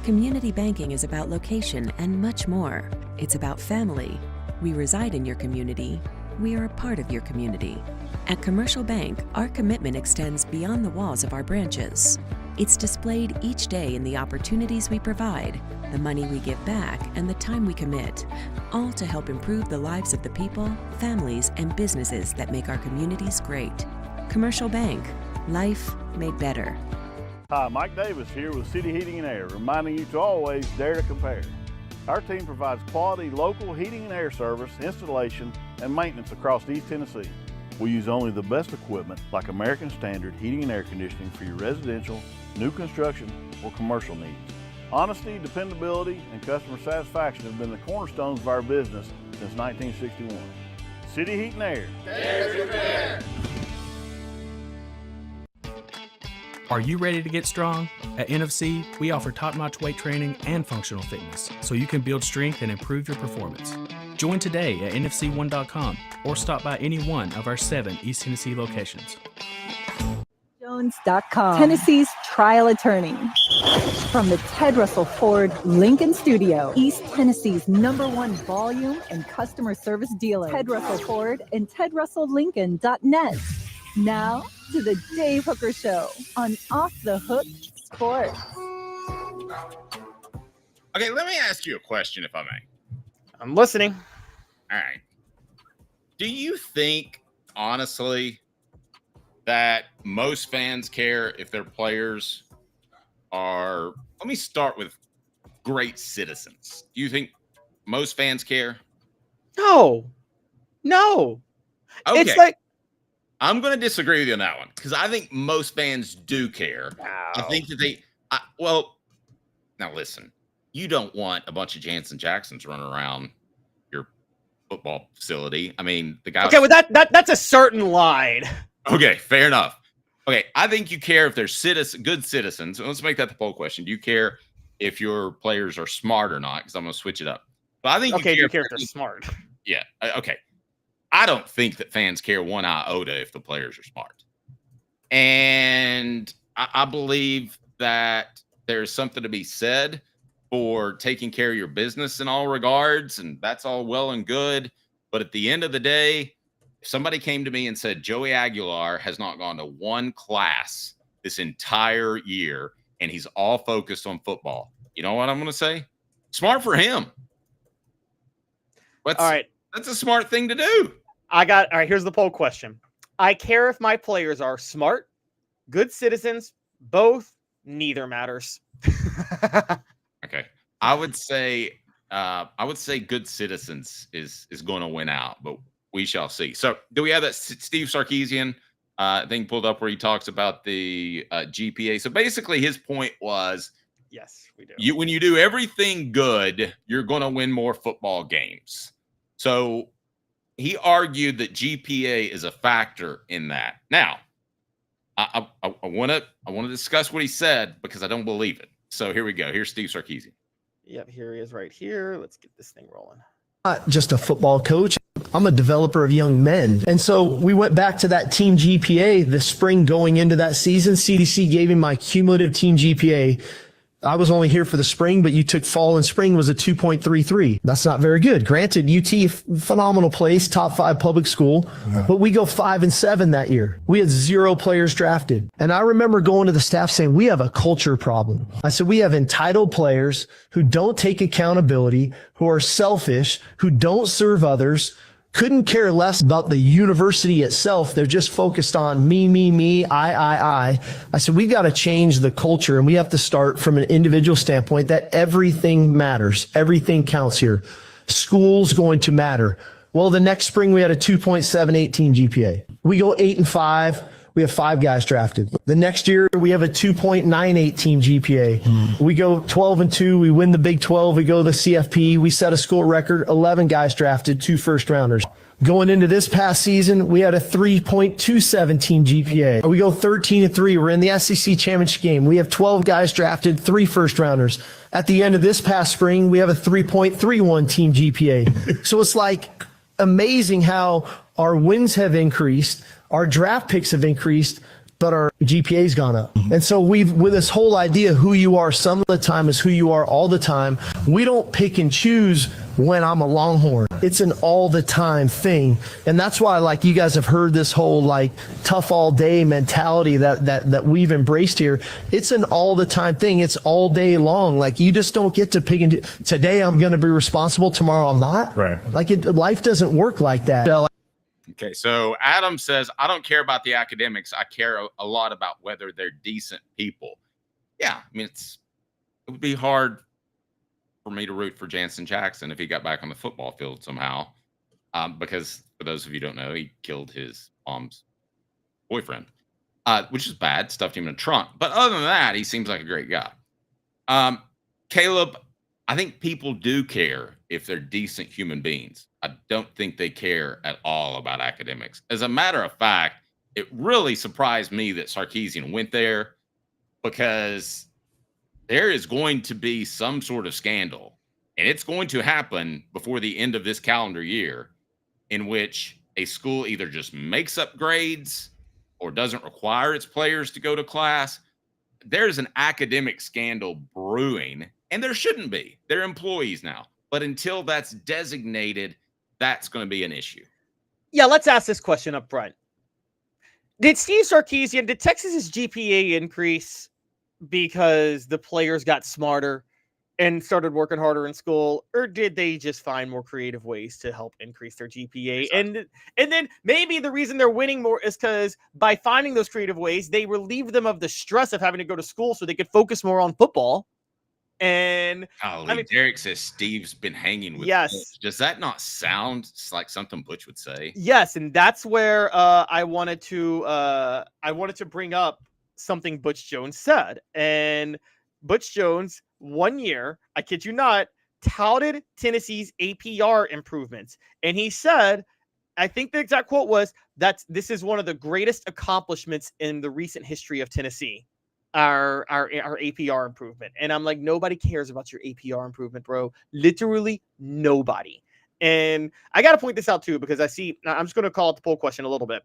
Community banking is about location and much more. It's about family. We reside in your community. We are a part of your community. At Commercial Bank, our commitment extends beyond the walls of our branches. It's displayed each day in the opportunities we provide, the money we give back, and the time we commit, all to help improve the lives of the people, families, and businesses that make our communities great. Commercial Bank, life made better. Hi, Mike Davis here with City Heating and Air, reminding you to always dare to compare. Our team provides quality local heating and air service, installation, and maintenance across East Tennessee. We use only the best equipment like American Standard heating and air conditioning for your residential, new construction, or commercial needs. Honesty, dependability, and customer satisfaction have been the cornerstones of our business since 1961. City Heat and Air. Dare to compare. Are you ready to get strong? At NFC, we offer top-notch weight training and functional fitness, so you can build strength and improve your performance. Join today at NFC1.com or stop by any one of our 7 East Tennessee locations. Jones.com, Tennessee's trial attorney. From the Ted Russell Ford Lincoln Studio, East Tennessee's #1 volume and customer service dealer, Ted Russell Ford and TedRussellLincoln.net. Now to the Dave Hooker Show on Off the Hook Sports. Okay, let me ask you a question, if I may. I'm listening. All right. Do you think, honestly, that most fans care if their players are, let me start with great citizens. Do you think most fans care? No. Okay. It's like, I'm going to disagree with you on that one because I think most fans do care. No. I think that now listen, you don't want a bunch of Jansen Jacksons running around your football facility. I mean, the guy. Okay, well that's a certain line. Okay, fair enough. Okay, I think you care if they're good citizens. Let's make that the poll question. Do you care if your players are smart or not? Because I'm going to switch it up. But I think you care if they're smart. Yeah. Okay. I don't think that fans care one iota if the players are smart. And I believe that there's something to be said for taking care of your business in all regards, and that's all well and good. But at the end of the day, if somebody came to me and said, Joey Aguilar has not gone to one class this entire year, and he's all focused on football, you know what I'm going to say? Smart for him. All right. That's a smart thing to do. All right, here's the poll question. I care if my players are smart, good citizens, both, neither matters. Okay. I would say good citizens is going to win out, but we shall see. So do we have that Steve Sarkisian thing pulled up where he talks about the GPA? So basically his point was, yes, we do. When you do everything good, you're going to win more football games. So he argued that GPA is a factor in that. Now, I want to discuss what he said because I don't believe it. So here we go. Here's Steve Sarkisian. Yep, here he is right here. Let's get this thing rolling. Not just a football coach. I'm a developer of young men. And so we went back to that team GPA the spring going into that season. CDC gave me my cumulative team GPA. I was only here for the spring, but you took fall and spring was a 2.33. That's not very good. Granted, UT, phenomenal place, top 5 public school, but we go 5-7 that year. We had 0 players drafted. And I remember going to the staff saying, we have a culture problem. I said, we have entitled players who don't take accountability, who are selfish, who don't serve others, couldn't care less about the university itself. They're just focused on me, I. I said, we got to change the culture, and we have to start from an individual standpoint that everything matters. Everything counts here. School's going to matter. Well, the next spring we had a 2.718 GPA. We go 8-5. we have 5 guys drafted. The next year, we have a 2.98 team GPA. We go 12-2. We win the Big 12. We go to the CFP. We set a school record, 11 guys drafted, 2 first-rounders. Going into this past season, we had a 3.27 team GPA. We go 13-3. We're in the SEC championship game. We have 12 guys drafted, 3 first-rounders. At the end of this past spring, we have a 3.31 team GPA. So it's like amazing how our wins have increased, our draft picks have increased, but our GPA's gone up. And so with this whole idea, who you are some of the time is who you are all the time. We don't pick and choose when I'm a Longhorn. It's an all the time thing. And that's why, like, you guys have heard this whole, like, tough all day mentality that we've embraced here. It's an all the time thing. It's all day long. Like, you just don't get to pick and today I'm going to be responsible, tomorrow I'm not. Right. Like, life doesn't work like that. Okay, so Adam says, I don't care about the academics. I care a lot about whether they're decent people. Yeah, I mean, it would be hard for me to root for Jansen Jackson if he got back on the football field somehow, because for those of you who don't know, he killed his mom's boyfriend, which is bad, stuffed him in a trunk. But other than that, he seems like a great guy. Caleb, I think people do care if they're decent human beings. I don't think they care at all about academics. As a matter of fact, it really surprised me that Sarkisian went there, because there is going to be some sort of scandal, and it's going to happen before the end of this calendar year, in which a school either just makes up grades or doesn't require its players to go to class. There's an academic scandal brewing, and there shouldn't be. They're employees now. But until that's designated, that's going to be an issue. Yeah, let's ask this question up front. Did Texas's GPA increase because the players got smarter and started working harder in school, or did they just find more creative ways to help increase their GPA? Exactly. And then maybe the reason they're winning more is because by finding those creative ways, they relieve them of the stress of having to go to school so they could focus more on football. And Derek says Steve's been hanging with. Yes. Butch. Does that not sound like something Butch would say? Yes, and that's where I wanted to bring up something Butch Jones said. And Butch Jones, 1 year, I kid you not, touted Tennessee's APR improvements. And he said, I think the exact quote was, this is one of the greatest accomplishments in the recent history of Tennessee. Our APR improvement. And I'm like, nobody cares about your APR improvement, bro. Literally nobody. And I got to point this out too, because I'm just going to call it the poll question a little bit,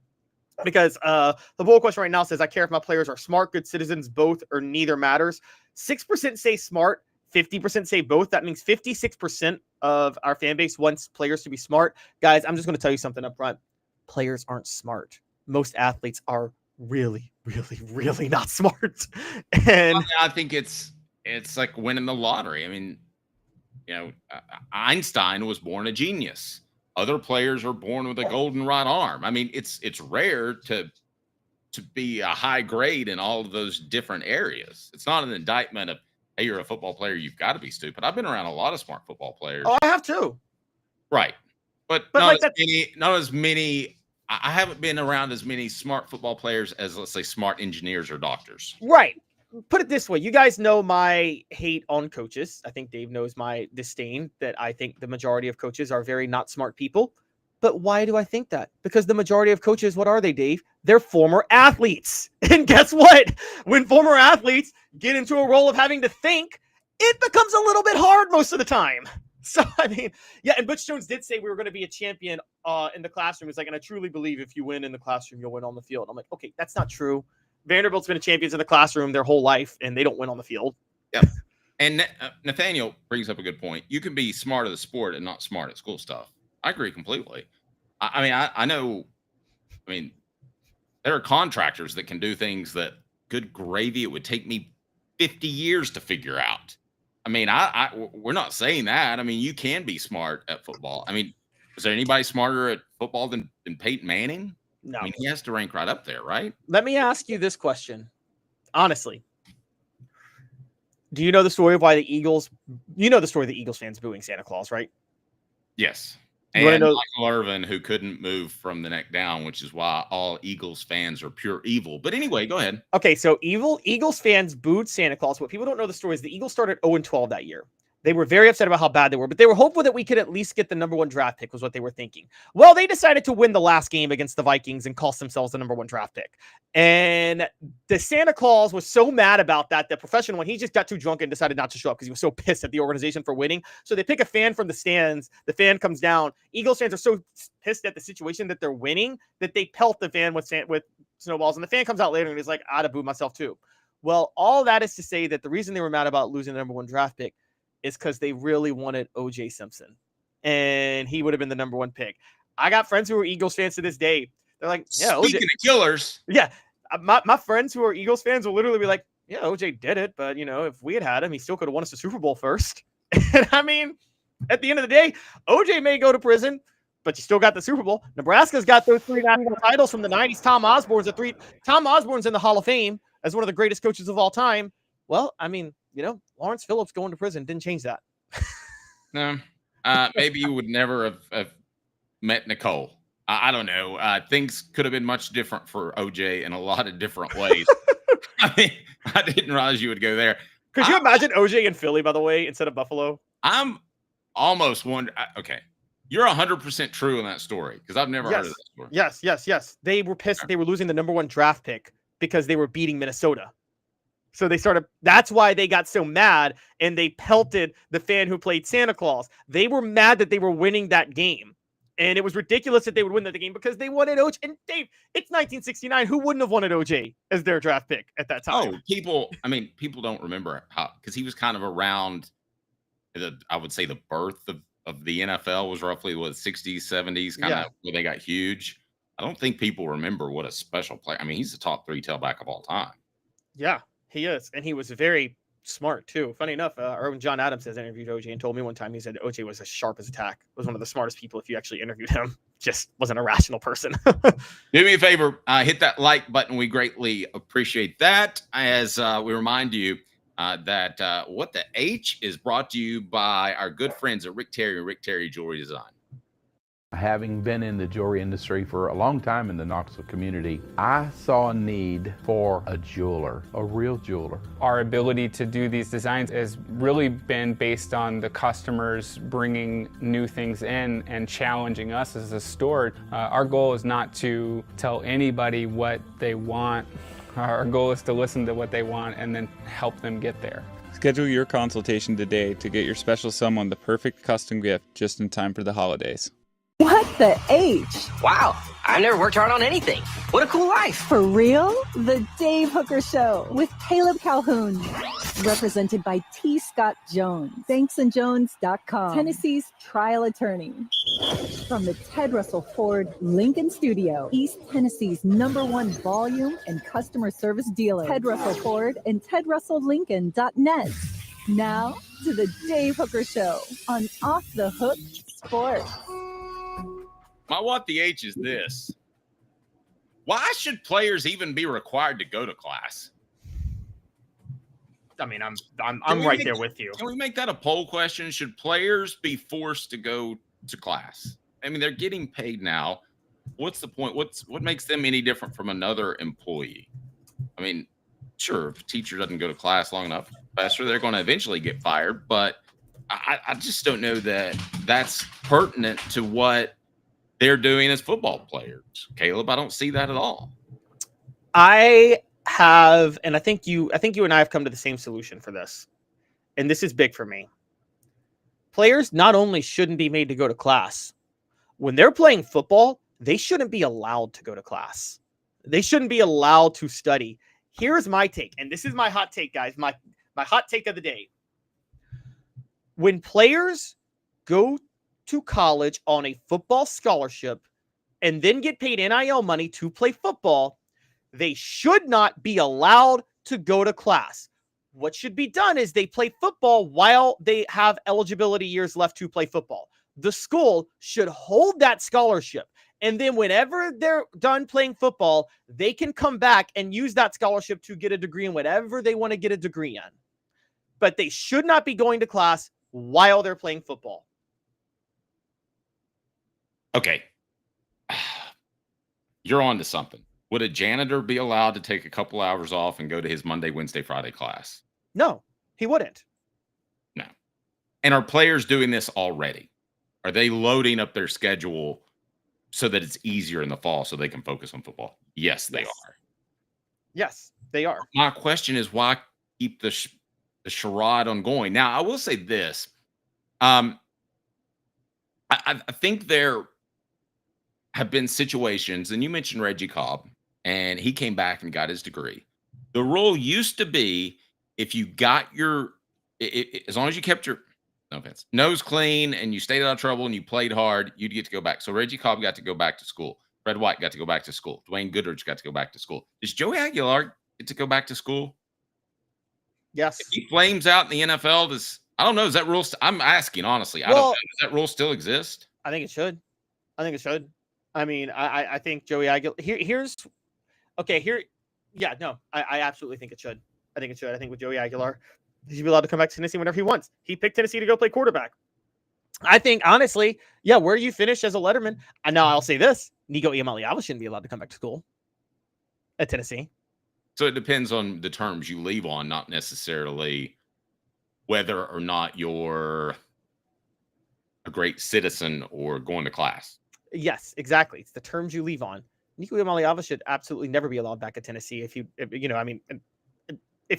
because the poll question right now says, I care if my players are smart, good citizens, both, or neither matters. 6% say smart, 50% say both. That means 56% of our fan base wants players to be smart. Guys, I'm just going to tell you something up front. Players aren't smart. Most athletes are really, really, really not smart. And I think it's like winning the lottery. I mean, Einstein was born a genius. Other players are born with a golden right arm. I mean, it's rare to be a high grade in all of those different areas. It's not an indictment of, hey, you're a football player, you've got to be stupid. I've been around a lot of smart football players. Oh, I have too. Right. But not as many. I haven't been around as many smart football players as, let's say, smart engineers or doctors. Right. Put it this way. You guys know my hate on coaches. I think Dave knows my disdain that I think the majority of coaches are very not smart people. But why do I think that? Because the majority of coaches, what are they, Dave? They're former athletes. And guess what? When former athletes get into a role of having to think, it becomes a little bit hard most of the time. So, I mean, yeah, and Butch Jones did say we were going to be a champion in the classroom. He's like, and I truly believe if you win in the classroom, you'll win on the field. I'm like, okay, that's not true. Vanderbilt's been a champions in the classroom their whole life, and they don't win on the field. Yeah. And Nathaniel brings up a good point. You can be smart at the sport and not smart at school stuff. I agree completely. I know, there are contractors that can do things that, good gravy, it would take me 50 years to figure out. I mean, we're not saying that. I mean, you can be smart at football. I mean, is there anybody smarter at football than Peyton Manning? No. I mean, he has to rank right up there, right? Let me ask you this question. Honestly, do you know the story of why the Eagles fans booing Santa Claus, right? Yes. And Michael Irvin, who couldn't move from the neck down, which is why all Eagles fans are pure evil. But anyway, go ahead. Okay, so Eagles fans booed Santa Claus. What people don't know the story is the Eagles started 0-12 that year. They were very upset about how bad they were, but they were hopeful that we could at least get the number 1 draft pick was what they were thinking. Well, they decided to win the last game against the Vikings and cost themselves the number 1 draft pick. And the Santa Claus was so mad about that, the professional one, he just got too drunk and decided not to show up because he was so pissed at the organization for winning. So they pick a fan from the stands. The fan comes down. Eagles fans are so pissed at the situation that they're winning that they pelt the fan with snowballs. And the fan comes out later and he's like, I'd have booed myself too. Well, all that is to say that the reason they were mad about losing the number 1 draft pick is because they really wanted O.J. Simpson, and he would have been the number 1 pick. I got friends who are Eagles fans to this day. They're like, yeah, Speaking of killers. Yeah, my friends who are Eagles fans will literally be like, yeah, O.J. did it, but, if we had him, he still could have won us the Super Bowl first. And I mean, at the end of the day, O.J. may go to prison, but you still got the Super Bowl. Nebraska's got those 3 national titles from the 90s. Tom Osborne's in the Hall of Fame as one of the greatest coaches of all time. Well, I mean, Lawrence Phillips going to prison didn't change that. No, maybe you would never have met Nicole. I don't know. Things could have been much different for OJ in a lot of different ways. I mean, I didn't realize you would go there. Could you imagine OJ in Philly, by the way, instead of Buffalo? I'm almost wondering. Okay, you're 100% true in that story because I've never heard of that story. Yes. They were pissed that they were losing the number 1 draft pick because they were beating Minnesota. So that's why they got so mad and they pelted the fan who played Santa Claus. They were mad that they were winning that game. And it was ridiculous that they would win that game because they wanted OJ. And Dave, it's 1969. Who wouldn't have wanted OJ as their draft pick at that time? Oh, people don't remember how, because he was kind of around, I would say the birth of the NFL was roughly 60s, 70s, kind of where they got huge. I don't think people remember what a special player. I mean, he's the top 3 tailback of all time. Yeah. He is, and he was very smart too. Funny enough, John Adams has interviewed OJ and told me one time he said OJ was as sharp as a tack. Was one of the smartest people if you actually interviewed him. Just wasn't a rational person. Do me a favor, hit that like button. We greatly appreciate that. As we remind you that What the H is brought to you by our good friends at Rick Terry Jewelry Design. Having been in the jewelry industry for a long time in the Knoxville community, I saw a need for a jeweler, a real jeweler. Our ability to do these designs has really been based on the customers bringing new things in and challenging us as a store. Our goal is not to tell anybody what they want. Our goal is to listen to what they want and then help them get there. Schedule your consultation today to get your special someone the perfect custom gift just in time for the holidays. What the H? Wow, I've never worked hard on anything. What a cool life. For real? The Dave Hooker Show with Caleb Calhoun. Represented by T. Scott Jones. BanksandJones.com. Tennessee's trial attorney. From the Ted Russell Ford Lincoln Studio, East Tennessee's #1 volume and customer service dealer. Ted Russell Ford and TedRussellLincoln.net. Now to the Dave Hooker Show on Off the Hook Sports. My what the H is this. Why should players even be required to go to class? I mean, I'm right there with you. Can we make that a poll question? Should players be forced to go to class? I mean, they're getting paid now. What's the point? What makes them any different from another employee? I mean, sure, if a teacher doesn't go to class long enough, professor, they're going to eventually get fired. But I just don't know that that's pertinent to what they're doing as football players. Caleb, I don't see that at all. I have, and I think you and I have come to the same solution for this. And this is big for me. Players not only shouldn't be made to go to class, when they're playing football, they shouldn't be allowed to go to class. They shouldn't be allowed to study. Here's my take, and this is my hot take, guys. My hot take of the day. When players go to college on a football scholarship and then get paid NIL money to play football, they should not be allowed to go to class. What should be done is they play football while they have eligibility years left to play football. The school should hold that scholarship. And then whenever they're done playing football, they can come back and use that scholarship to get a degree in whatever they want to get a degree in. But they should not be going to class while they're playing football. Okay. You're on to something. Would a janitor be allowed to take a couple hours off and go to his Monday, Wednesday, Friday class? No, he wouldn't. No. And are players doing this already? Are they loading up their schedule so that it's easier in the fall so they can focus on football? Yes, they are. Yes, they are. My question is, why keep the charade ongoing? Now, I will say this. I think there have been situations, and you mentioned Reggie Cobb, and he came back and got his degree. The rule used to be if you got as long as you kept your, no offense, nose clean and you stayed out of trouble and you played hard, you'd get to go back. So Reggie Cobb got to go back to school. Fred White got to go back to school. Dwayne Goodrich got to go back to school. Does Joey Aguilar get to go back to school? Yes. If he flames out in the NFL, I don't know. Is that rule? I'm asking honestly. I don't know. Does that rule still exist? I think it should. I mean, I think Joey Aguilar. I absolutely think it should. I think it should. I think with Joey Aguilar, he should be allowed to come back to Tennessee whenever he wants. He picked Tennessee to go play quarterback. I think, honestly, where you finish as a letterman. And now I'll say this: Nico Iamaleava shouldn't be allowed to come back to school at Tennessee. So it depends on the terms you leave on, not necessarily whether or not you're a great citizen or going to class. Yes, exactly. It's the terms you leave on. Nico Iamaleava should absolutely never be allowed back at Tennessee if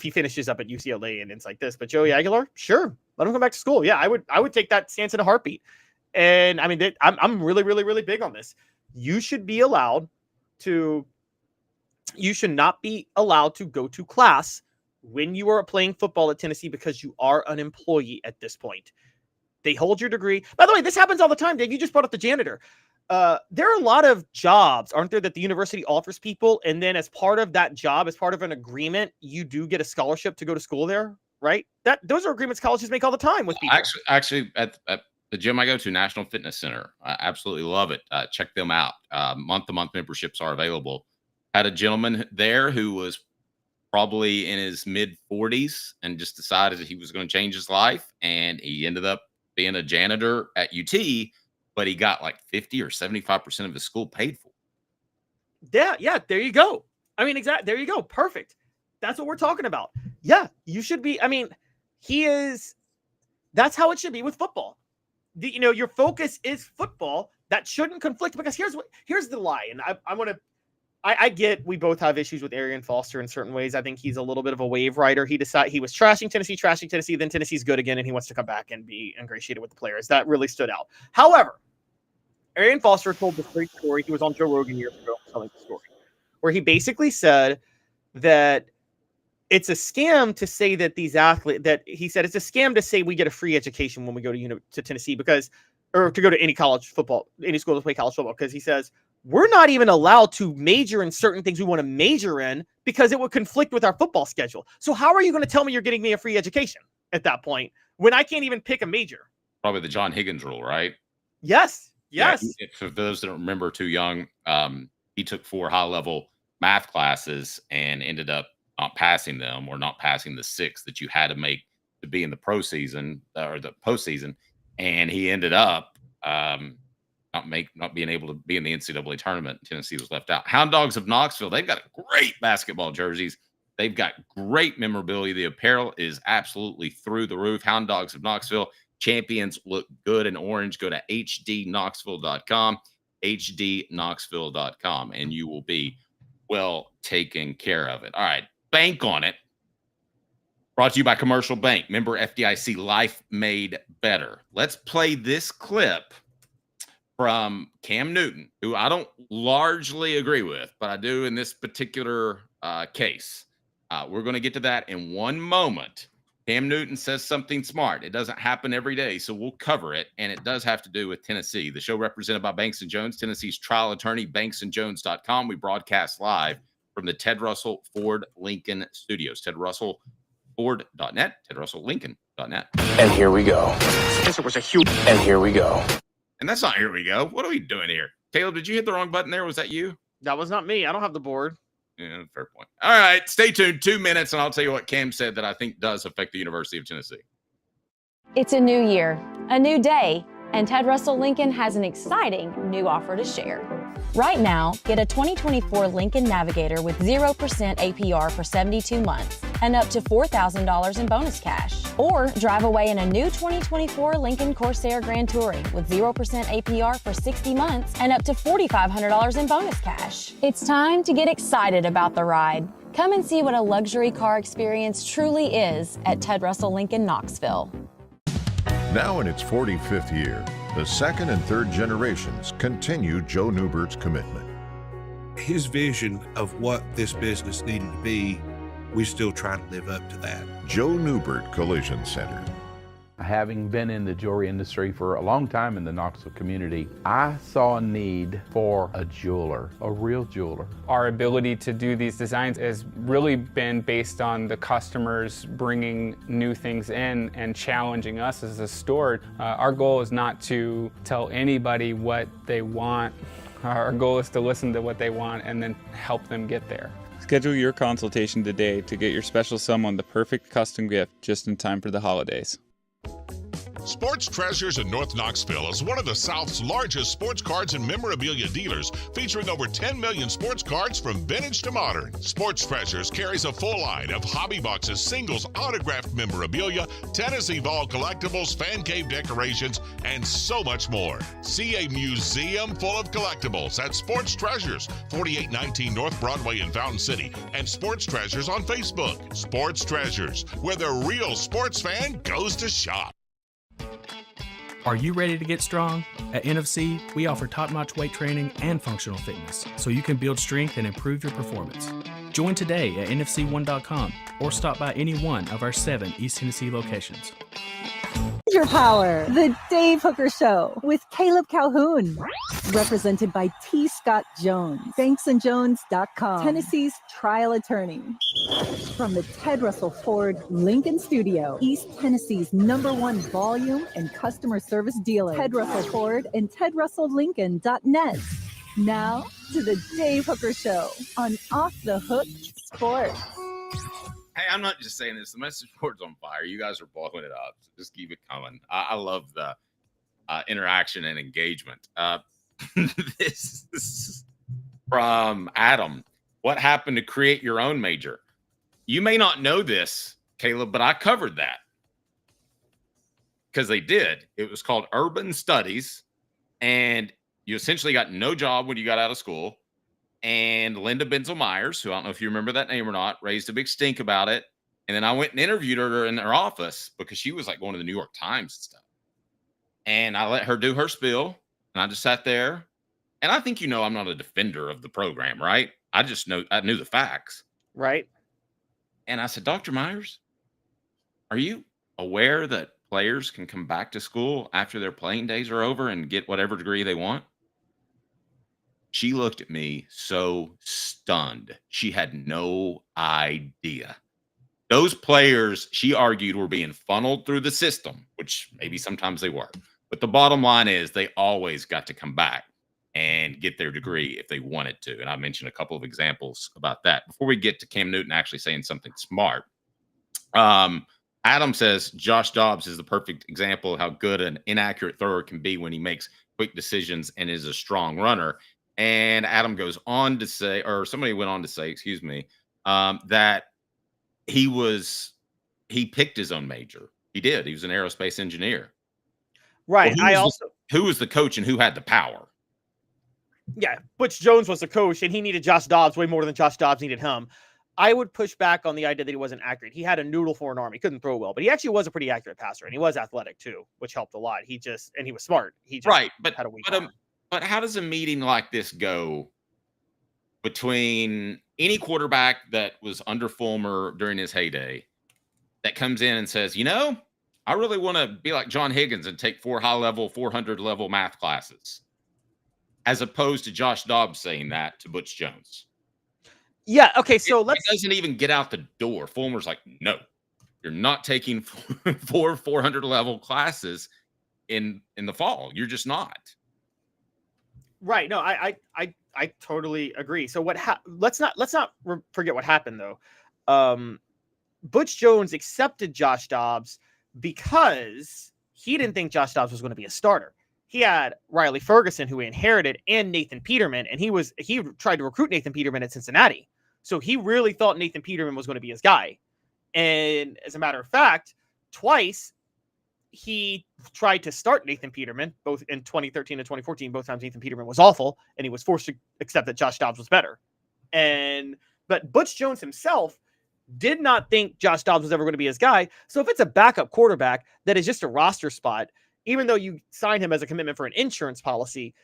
he finishes up at UCLA and it's like this. But Joey Aguilar, sure, let him come back to school. Yeah, I would take that stance in a heartbeat. And I mean, I'm really, really, really big on this. You should not be allowed to go to class when you are playing football at Tennessee because you are an employee at this point. They hold your degree. By the way, this happens all the time, Dave. You just brought up the janitor. There are a lot of jobs, aren't there, that the university offers people, and then as part of that job, as part of an agreement, you do get a scholarship to go to school there, right? Those are agreements colleges make all the time with people. Actually, at the gym I go to, National Fitness Center, I absolutely love it. Check them out. Month-to-month memberships are available. Had a gentleman there who was probably in his mid-40s and just decided that he was going to change his life, and he ended up being a janitor at UT, but he got like 50 or 75% of his school paid for. Yeah, there you go. I mean, exactly. There you go. Perfect. That's what we're talking about. Yeah, you should be. I mean, that's how it should be with football. Your focus is football. That shouldn't conflict, because here's the lie. And I get we both have issues with Arian Foster in certain ways. I think he's a little bit of a wave rider. He was trashing Tennessee, then Tennessee's good again, and he wants to come back and be ingratiated with the players. That really stood out. However, Arian Foster told this great story. He was on Joe Rogan years ago telling the story, where he basically said that it's a scam to say that these athletes, it's a scam to say we get a free education when we go to Tennessee or to go to any college football, any school to play college football, because he says, we're not even allowed to major in certain things we want to major in because it would conflict with our football schedule. So how are you going to tell me you're getting me a free education at that point when I can't even pick a major? Probably the John Higgins rule, right? Yes. Yeah, for those that don't remember, too young, he took 4 high-level math classes and ended up not passing them, or not passing the 6 that you had to make to be in the pro season or the postseason. And he ended up not being able to be in the NCAA tournament. Tennessee was left out. Hound Dogs of Knoxville, they've got great basketball jerseys. They've got great memorabilia. The apparel is absolutely through the roof. Hound Dogs of Knoxville, champions look good in orange. Go to hdknoxville.com, hdknoxville.com, and you will be well taken care of it. All right, bank on it. Brought to you by Commercial Bank. Member FDIC, life made better. Let's play this clip from Cam Newton, who I don't largely agree with, but I do in this particular case. We're going to get to that in one moment. Cam Newton says something smart. It doesn't happen every day, so we'll cover it, and it does have to do with Tennessee. The show represented by Banks & Jones, Tennessee's trial attorney, banksandjones.com. We broadcast live from the Ted Russell Ford Lincoln Studios. TedRussellFord.net, TedRussellLincoln.net. And here we go. It was a huge. And here we go. And that's not here we go. What are we doing here? Caleb, did you hit the wrong button there? Was that you? That was not me. I don't have the board. Yeah, fair point. All right, stay tuned. 2 minutes, and I'll tell you what Cam said that I think does affect the University of Tennessee. It's a new year, a new day, And Ted Russell Lincoln has an exciting new offer to share. Right now, get a 2024 Lincoln Navigator with 0% APR for 72 months and up to $4,000 in bonus cash. Or drive away in a new 2024 Lincoln Corsair Grand Touring with 0% APR for 60 months and up to $4,500 in bonus cash. It's time to get excited about the ride. Come and see what a luxury car experience truly is at Ted Russell Lincoln Knoxville. Now in its 45th year, the second and third generations continue Joe Newbert's commitment. His vision of what this business needed to be, we still try to live up to that. Joe Newbert Collision Center. Having been in the jewelry industry for a long time in the Knoxville community, I saw a need for a jeweler, a real jeweler. Our ability to do these designs has really been based on the customers bringing new things in and challenging us as a store. Our goal is not to tell anybody what they want. Our goal is to listen to what they want and then help them get there. Schedule your consultation today to get your special someone the perfect custom gift just in time for the holidays. Sports Treasures in North Knoxville is one of the South's largest sports cards and memorabilia dealers, featuring over 10 million sports cards from vintage to modern. Sports Treasures carries a full line of hobby boxes, singles, autographed memorabilia, Tennessee Vols collectibles, fan cave decorations, and so much more. See a museum full of collectibles at Sports Treasures, 4819 North Broadway in Fountain City, and Sports Treasures on Facebook. Sports Treasures, where the real sports fan goes to shop. Are you ready to get strong? At NFC, we offer top-notch weight training and functional fitness, so you can build strength and improve your performance. Join today at NFC1.com or stop by any one of our 7 East Tennessee locations. Your Power, the Dave Hooker Show with Caleb Calhoun. Represented by T. Scott Jones, banksandjones.com, Tennessee's trial attorney. From the Ted Russell Ford Lincoln Studio, East Tennessee's #1 volume and customer service dealer, Ted Russell Ford and TedRussellLincoln.net. Now to the Dave Hooker Show on Off the Hook Sports. Hey, I'm not just saying this. The message board's on fire. You guys are blowing it up. So just keep it coming. I love the interaction and engagement. This is from Adam. What happened to create your own major? You may not know this, Caleb, but I covered that. Because they did. It was called Urban Studies. And you essentially got no job when you got out of school. And Linda Benzel-Myers, who I don't know if you remember that name or not, raised a big stink about it. And then I went and interviewed her in her office because she was like going to the New York Times and stuff. And I let her do her spiel. And I just sat there. And I think, I'm not a defender of the program, right? I knew the facts. Right. And I said, Dr. Myers, are you aware that players can come back to school after their playing days are over and get whatever degree they want? She looked at me so stunned. She had no idea. Those players, she argued, were being funneled through the system, which maybe sometimes they were. But the bottom line is they always got to come back and get their degree if they wanted to. And I mentioned a couple of examples about that. Before we get to Cam Newton actually saying something smart, Adam says Josh Dobbs is the perfect example of how good an inaccurate thrower can be when he makes quick decisions and is a strong runner. And Adam goes on to say, or somebody went on to say, that he picked his own major. He did. He was an aerospace engineer. Right. Well, who was the coach and who had the power? Yeah. Butch Jones was the coach and he needed Josh Dobbs way more than Josh Dobbs needed him. I would push back on the idea that he wasn't accurate. He had a noodle for an arm. He couldn't throw well, but he actually was a pretty accurate passer and he was athletic too, which helped a lot. He was smart. He just had a weak arm. But how does a meeting like this go between any quarterback that was under Fulmer during his heyday that comes in and says, I really want to be like John Higgins and take 4 high-level, 400-level math classes, as opposed to Josh Dobbs saying that to Butch Jones? Yeah, okay, so it doesn't even get out the door. Fulmer's like, no, you're not taking 4 400-level classes in the fall. You're just not. Right. No, I totally agree. So let's not forget what happened though. Butch Jones accepted Josh Dobbs because he didn't think Josh Dobbs was going to be a starter. He had Riley Ferguson, who he inherited, and Nathan Peterman, and he tried to recruit Nathan Peterman at Cincinnati. So he really thought Nathan Peterman was going to be his guy. And as a matter of fact, twice he tried to start Nathan Peterman, both in 2013 and 2014. Both times Nathan Peterman was awful, and he was forced to accept that Josh Dobbs was better. But Butch Jones himself did not think Josh Dobbs was ever going to be his guy. So if it's a backup quarterback that is just a roster spot, even though you sign him as a commitment for an insurance policy,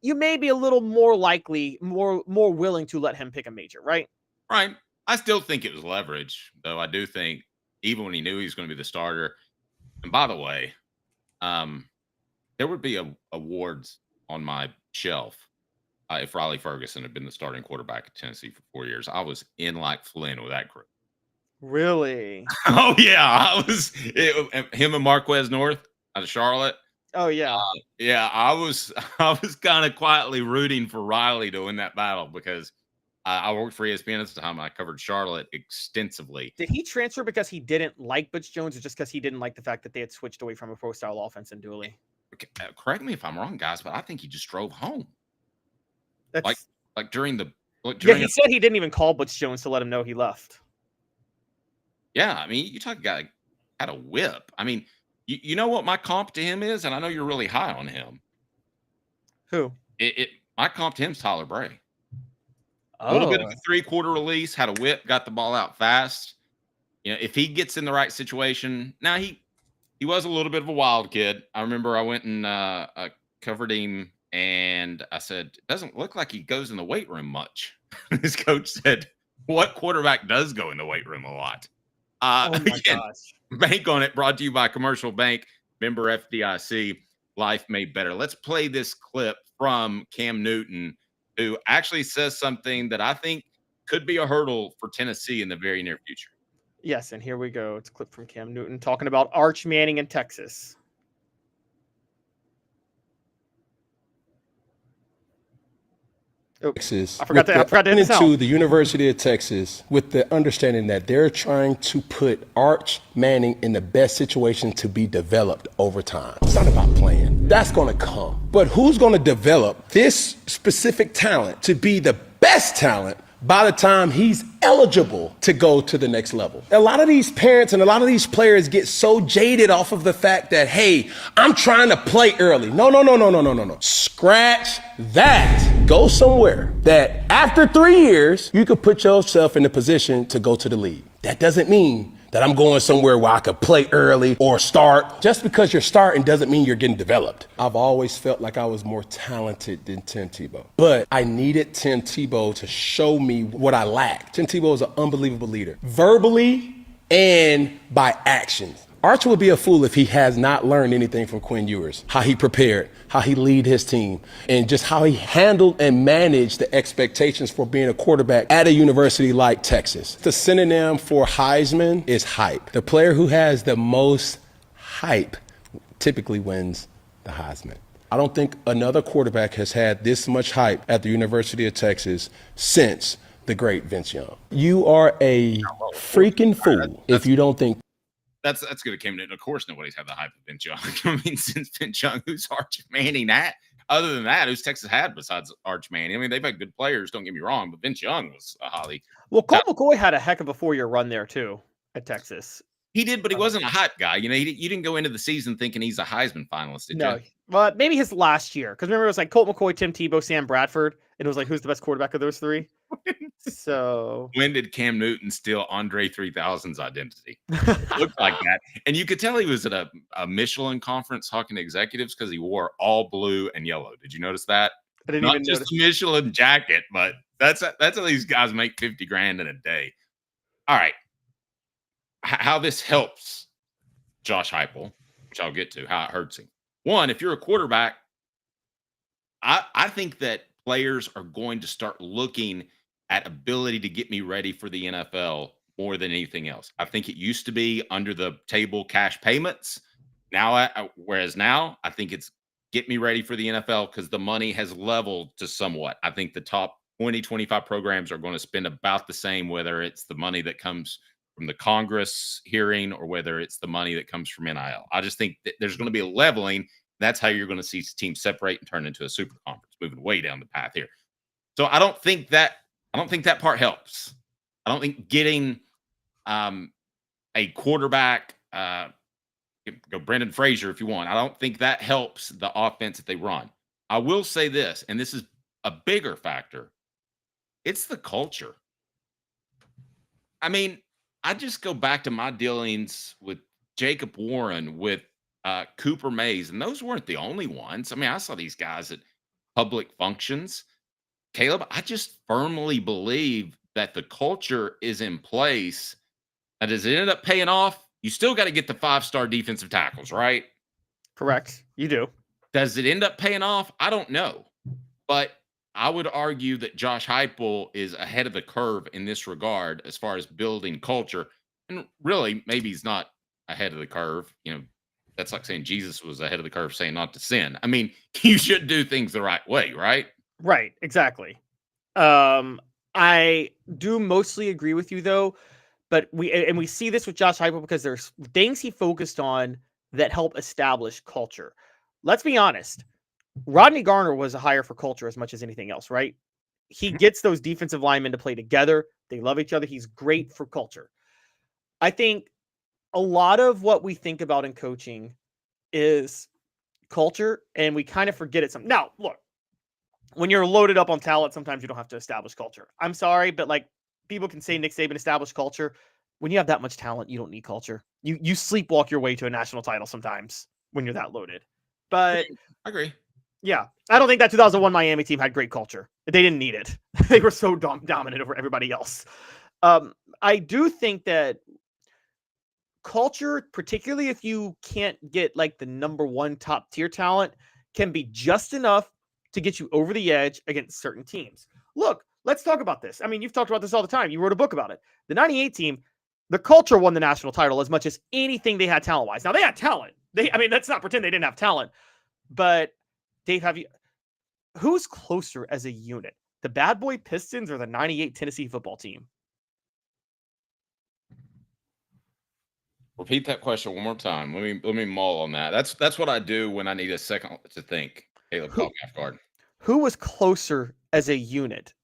you may be a little more likely, more willing to let him pick a major, right? Right. I still think it was leverage, though. I do think even when he knew he was going to be the starter. And by the way, there would be awards on my shelf if Riley Ferguson had been the starting quarterback at Tennessee for 4 years. I was in like Flynn with that group. Really? Oh, yeah. I was him and Marquez North out of Charlotte. Oh, yeah. I was kind of quietly rooting for Riley to win that battle because I worked for ESPN at the time. I covered Charlotte extensively. Did he transfer because he didn't like Butch Jones, or just because he didn't like the fact that they had switched away from a pro-style offense in Dooley? Correct me if I'm wrong, guys, but I think he just drove home. Like during the he said he didn't even call Butch Jones to let him know he left. Yeah, I mean, you talk about had a whip. I mean, you know what my comp to him is, and I know you're really high on him. Who? My comp to him is Tyler Bray. Oh. A little bit of a 3-quarter release, had a whip, got the ball out fast. You know, if he gets in the right situation, now he was a little bit of a wild kid. I remember I went and covered him, and I said, it doesn't look like he goes in the weight room much. His coach said, what quarterback does go in the weight room a lot? Oh my gosh. Bank on it, brought to you by Commercial Bank, member FDIC, life made better. Let's play this clip from Cam Newton, who actually says something that I think could be a hurdle for Tennessee in the very near future. Yes, and here we go. It's a clip from Cam Newton talking about Arch Manning in Texas. Texas. I forgot to into the University of Texas with the understanding that they're trying to put Arch Manning in the best situation to be developed over time. It's not about playing. That's going to come. But who's going to develop this specific talent to be the best talent by the time he's eligible to go to the next level? A lot of these parents and a lot of these players get so jaded off of the fact that, hey, I'm trying to play early. No. Scratch that. Go somewhere that after 3 years, you could put yourself in a position to go to the league. That doesn't mean that I'm going somewhere where I could play early or start. Just because you're starting doesn't mean you're getting developed. I've always felt like I was more talented than Tim Tebow, but I needed Tim Tebow to show me what I lacked. Tim Tebow is an unbelievable leader, verbally and by actions. Arch would be a fool if he has not learned anything from Quinn Ewers, how he prepared, how he lead his team, and just how he handled and managed the expectations for being a quarterback at a university like Texas. The synonym for Heisman is hype. The player who has the most hype typically wins the Heisman. I don't think another quarterback has had this much hype at the University of Texas since the great Vince Young. You are a freaking fool if you don't think. That's good. It came in. Of course, nobody's had the hype of Vince Young. I mean, since Vince Young, who's Arch Manning? Other than that, who's Texas had besides Arch Manning? I mean, they've had good players. Don't get me wrong, but Vince Young was a highly. Well, Colt McCoy had a heck of a 4-year run there too at Texas. He did, but he wasn't a hype guy. You know, you didn't go into the season thinking he's a Heisman finalist, did you? Well, maybe his last year, because remember it was like Colt McCoy, Tim Tebow, Sam Bradford, and it was like who's the best quarterback of those three? So when did Cam Newton steal Andre 3000's identity? It looked like that, and you could tell he was at a Michelin conference talking to executives because he wore all blue and yellow. Did you notice that? I didn't Not even just notice. a Michelin jacket, but that's how these guys make $50,000 in a day. All right, how this helps Josh Heupel, which I'll get to, how it hurts him. One, if you're a quarterback, I think that players are going to start looking at ability to get me ready for the NFL more than anything else. I think it used to be under the table cash payments. Now, whereas now I think it's get me ready for the NFL because the money has leveled to somewhat. I think the top 20, 25 programs are going to spend about the same, whether it's the money that comes from the Congress hearing or whether it's the money that comes from NIL. I just think that there's going to be a leveling. That's how you're going to see teams separate and turn into a super conference, moving way down the path here. So I don't think that part helps. I don't think getting a quarterback, go Brendan Fraser if you want. I don't think that helps the offense that they run. I will say this, and this is a bigger factor. It's the culture. I mean, I just go back to my dealings with Jacob Warren, with Cooper Mays, and those weren't the only ones. I mean, I saw these guys at public functions. Caleb, I just firmly believe that the culture is in place. And does it end up paying off? You still got to get the 5-star defensive tackles, right? Correct. You do. Does it end up paying off? I don't know. But I would argue that Josh Heupel is ahead of the curve in this regard as far as building culture. And really, maybe he's not ahead of the curve. You know, that's like saying Jesus was ahead of the curve saying not to sin. I mean, you should do things the right way, right? Right. Exactly. I do mostly agree with you, though. But we see this with Josh Heupel because there's things he focused on that help establish culture. Let's be honest. Rodney Garner was a hire for culture as much as anything else, right? He gets those defensive linemen to play together. They love each other. He's great for culture. I think a lot of what we think about in coaching is culture, and we kind of forget it. Now, look, when you're loaded up on talent, sometimes you don't have to establish culture. I'm sorry, but like, people can say Nick Saban established culture. When you have that much talent, you don't need culture. You sleepwalk your way to a national title sometimes when you're that loaded. But I agree. Yeah, I don't think that 2001 Miami team had great culture. They didn't need it. They were so dominant over everybody else. I do think that culture, particularly if you can't get like the number one top tier talent, can be just enough to get you over the edge against certain teams. Look, let's talk about this. I mean, you've talked about this all the time. You wrote a book about it. The 98 team, the culture won the national title as much as anything they had talent-wise. Now, they had talent. Let's not pretend they didn't have talent. But, Dave, who's closer as a unit? The Bad Boy Pistons or the 98 Tennessee football team? Repeat that question one more time. Let me mull on that. That's what I do when I need a second to think. Caleb, caught me off guard. Who was closer as a unit?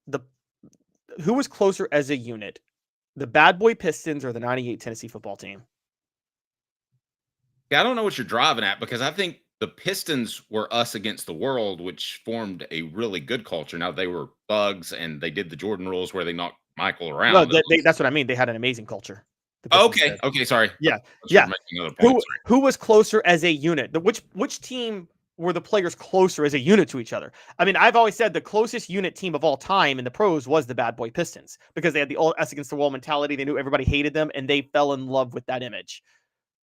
Who was closer as a unit? The Bad Boy Pistons or the 98 Tennessee football team? Yeah, I don't know what you're driving at, because I think the Pistons were us against the world, which formed a really good culture. Now, they were thugs and they did the Jordan rules where they knocked Michael around. No, that's what I mean. They had an amazing culture. Okay, sorry. Yeah. Who was closer as a unit? Which team were the players closer as a unit to each other? I mean, I've always said the closest unit team of all time in the pros was the Bad Boy Pistons, because they had the all us against the wall mentality. They knew everybody hated them, and they fell in love with that image.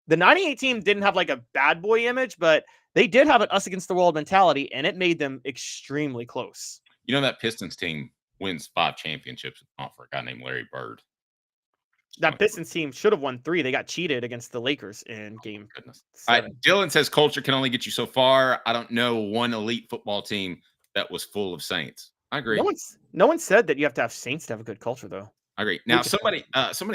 The 98 team didn't have like a bad boy image, but they did have an us against the world mentality, and it made them extremely close. You know, that Pistons team wins 5 championships for a guy named Larry Bird. That Pistons team should have won 3. They got cheated against the Lakers in game 7. All right, Dylan says culture can only get you so far. I don't know one elite football team that was full of Saints. I agree. No one said that you have to have Saints to have a good culture, though. I agree. Now, somebody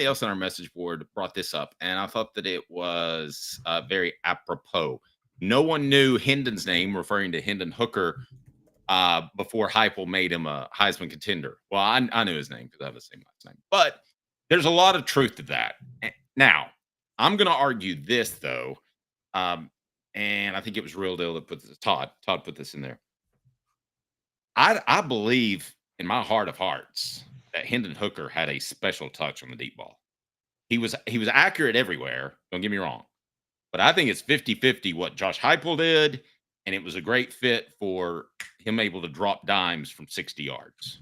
else on our message board brought this up, and I thought that it was very apropos. No one knew Hendon's name, referring to Hendon Hooker, before Heupel made him a Heisman contender. Well, I knew his name because I have the same last name. But there's a lot of truth to that. Now, I'm going to argue this, though, and I think it was Real Deal that put this. Todd put this in there. I believe in my heart of hearts that Hendon Hooker had a special touch on the deep ball. He was accurate everywhere, don't get me wrong. But I think it's 50-50 what Josh Heupel did, and it was a great fit for him able to drop dimes from 60 yards.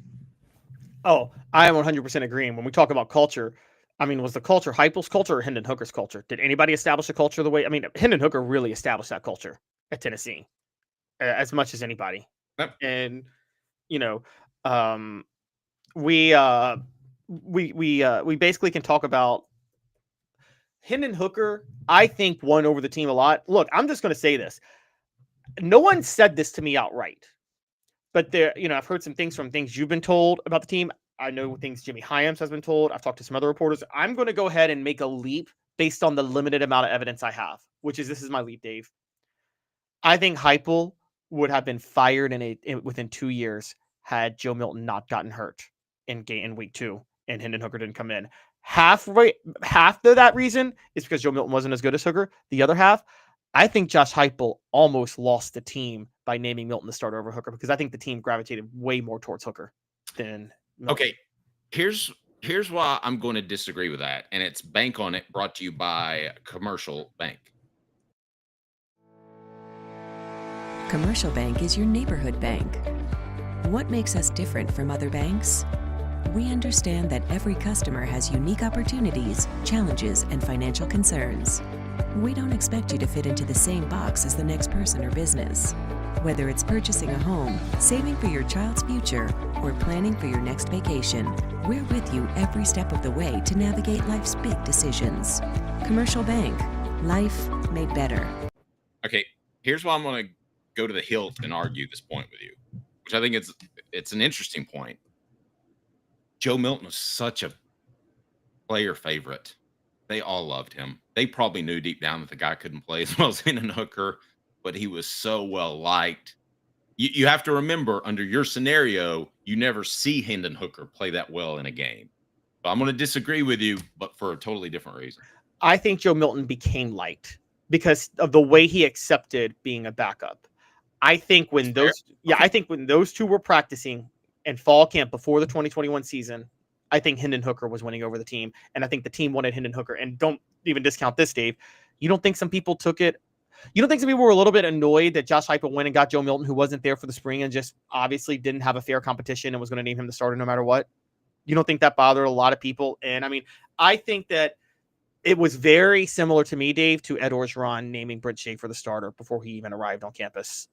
Oh, I am 100% agreeing. When we talk about culture, I mean, was the culture Heupel's culture or Hendon Hooker's culture? Did anybody establish a culture the way? I mean, Hendon Hooker really established that culture at Tennessee as much as anybody. Yep. And, you know, we basically can talk about Hendon Hooker. I think won over the team a lot. Look, I'm just going to say this. No one said this to me outright, but there, I've heard some things from things you've been told about the team. I know things Jimmy Hyams has been told. I've talked to some other reporters. I'm going to go ahead and make a leap based on the limited amount of evidence I have, this is my leap, Dave. I think Heupel would have been fired within 2 years had Joe Milton not gotten hurt in week 2 and Hendon Hooker didn't come in. Half of that reason is because Joe Milton wasn't as good as Hooker. The other half, I think Josh Heupel almost lost the team by naming Milton the starter over Hooker, because I think the team gravitated way more towards Hooker than Milton. Okay, here's why I'm going to disagree with that, and it's Bank on It, brought to you by Commercial Bank. Commercial Bank is your neighborhood bank. What makes us different from other banks? We understand that every customer has unique opportunities, challenges, and financial concerns. We don't expect you to fit into the same box as the next person or business. Whether it's purchasing a home, saving for your child's future, or planning for your next vacation, we're with you every step of the way to navigate life's big decisions. Commercial Bank. Life made better. Okay, here's why I'm going to go to the hilt and argue this point with you, which I think it's an interesting point. Joe Milton was such a player favorite. They all loved him. They probably knew deep down that the guy couldn't play as well as Hendon Hooker, but he was so well liked. You have to remember, under your scenario, you never see Hendon Hooker play that well in a game. But I'm going to disagree with you, but for a totally different reason. I think Joe Milton became liked because of the way he accepted being a backup. I think when those two were practicing in fall camp before the 2021 season, I think Hendon Hooker was winning over the team. And I think the team wanted Hendon Hooker. And don't even discount this, Dave. You don't think some people took it? You don't think some people were a little bit annoyed that Josh Heupel went and got Joe Milton, who wasn't there for the spring and just obviously didn't have a fair competition and was going to name him the starter no matter what? You don't think that bothered a lot of people? And I mean, I think that it was very similar to me, Dave, to Ed Orgeron naming Brent Schaefer the starter before he even arrived on campus.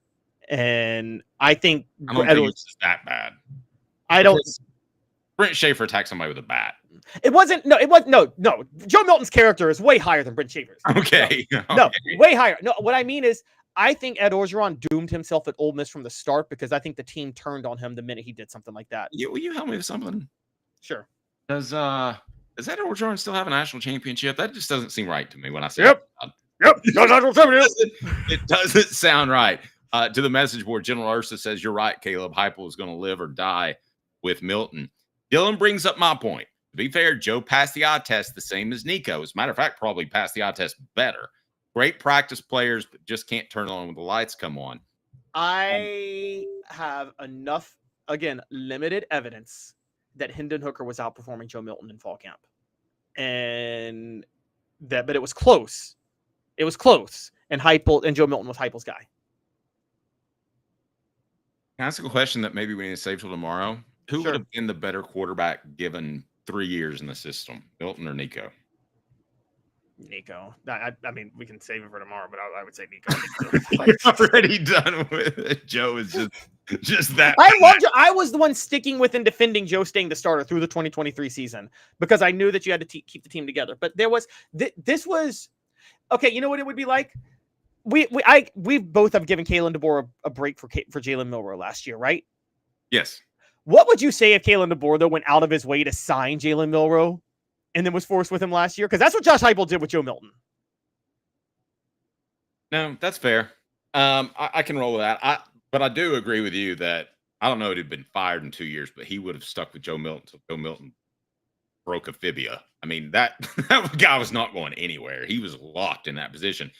And I think I don't think it's that bad. Brent Schaefer attacked somebody with a bat. No. Joe Milton's character is way higher than Brent Schaefer's. Okay. No, way higher. No, what I mean is, I think Ed Orgeron doomed himself at Ole Miss from the start because I think the team turned on him the minute he did something like that. Will you help me with something? Sure. Does Ed Orgeron still have a national championship? That just doesn't seem right to me when I say Yep. It doesn't sound right. To the message board, General Ursa says, you're right, Caleb. Heupel is going to live or die with Milton. Dylan brings up my point. To be fair, Joe passed the eye test the same as Nico. As a matter of fact, probably passed the eye test better. Great practice players, but just can't turn on when the lights come on. I have enough, again, limited evidence that Hendon Hooker was outperforming Joe Milton in fall camp. But it was close. It was close. And Joe Milton was Heupel's guy. Can I ask a question that maybe we need to save till tomorrow? Who would have been the better quarterback given 3 years in the system, Milton or Nico? Nico. I mean, we can save it for tomorrow, but I would say Nico. I'm already done with it. Joe is just that. I love Joe. I was the one sticking with and defending Joe staying the starter through the 2023 season because I knew that you had to keep the team together. But this was okay. You know what it would be like? We both have given Kalen DeBoer a break for Jalen Milroe last year, right? Yes. What would you say if Kalen DeBoer, though, went out of his way to sign Jalen Milroe and then was forced with him last year? Because that's what Josh Heupel did with Joe Milton. No, that's fair. I can roll with that. But I do agree with you that I don't know if he'd been fired in 2 years, but he would have stuck with Joe Milton until Joe Milton broke a fibia. I mean, that guy was not going anywhere. He was locked in that position.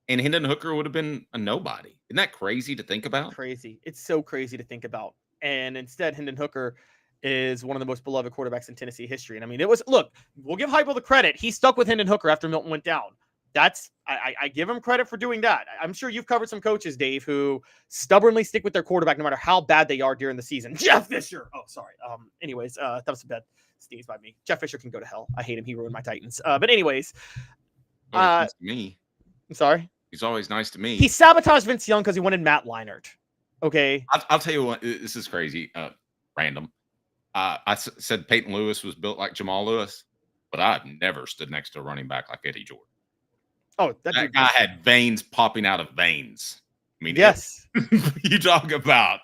And Hendon Hooker would have been a nobody. Isn't that crazy to think about? Crazy. It's so crazy to think about. And instead, Hendon Hooker is one of the most beloved quarterbacks in Tennessee history. And I mean, we'll give Heupel the credit. He stuck with Hendon Hooker after Milton went down. I give him credit for doing that. I'm sure you've covered some coaches, Dave, who stubbornly stick with their quarterback no matter how bad they are during the season. Jeff Fisher. Oh, sorry. Anyways, that was a bad sneeze by me. Jeff Fisher can go to hell. I hate him. He ruined my Titans. But anyways, nice to me. I'm sorry. He's always nice to me. He sabotaged Vince Young because he wanted Matt Leinart. Okay. I'll tell you what. This is crazy. Random. I said Peyton Lewis was built like Jamal Lewis, but I've never stood next to a running back like Eddie Jordan. Oh, that guy had veins popping out of veins. I mean, yes. You talk about.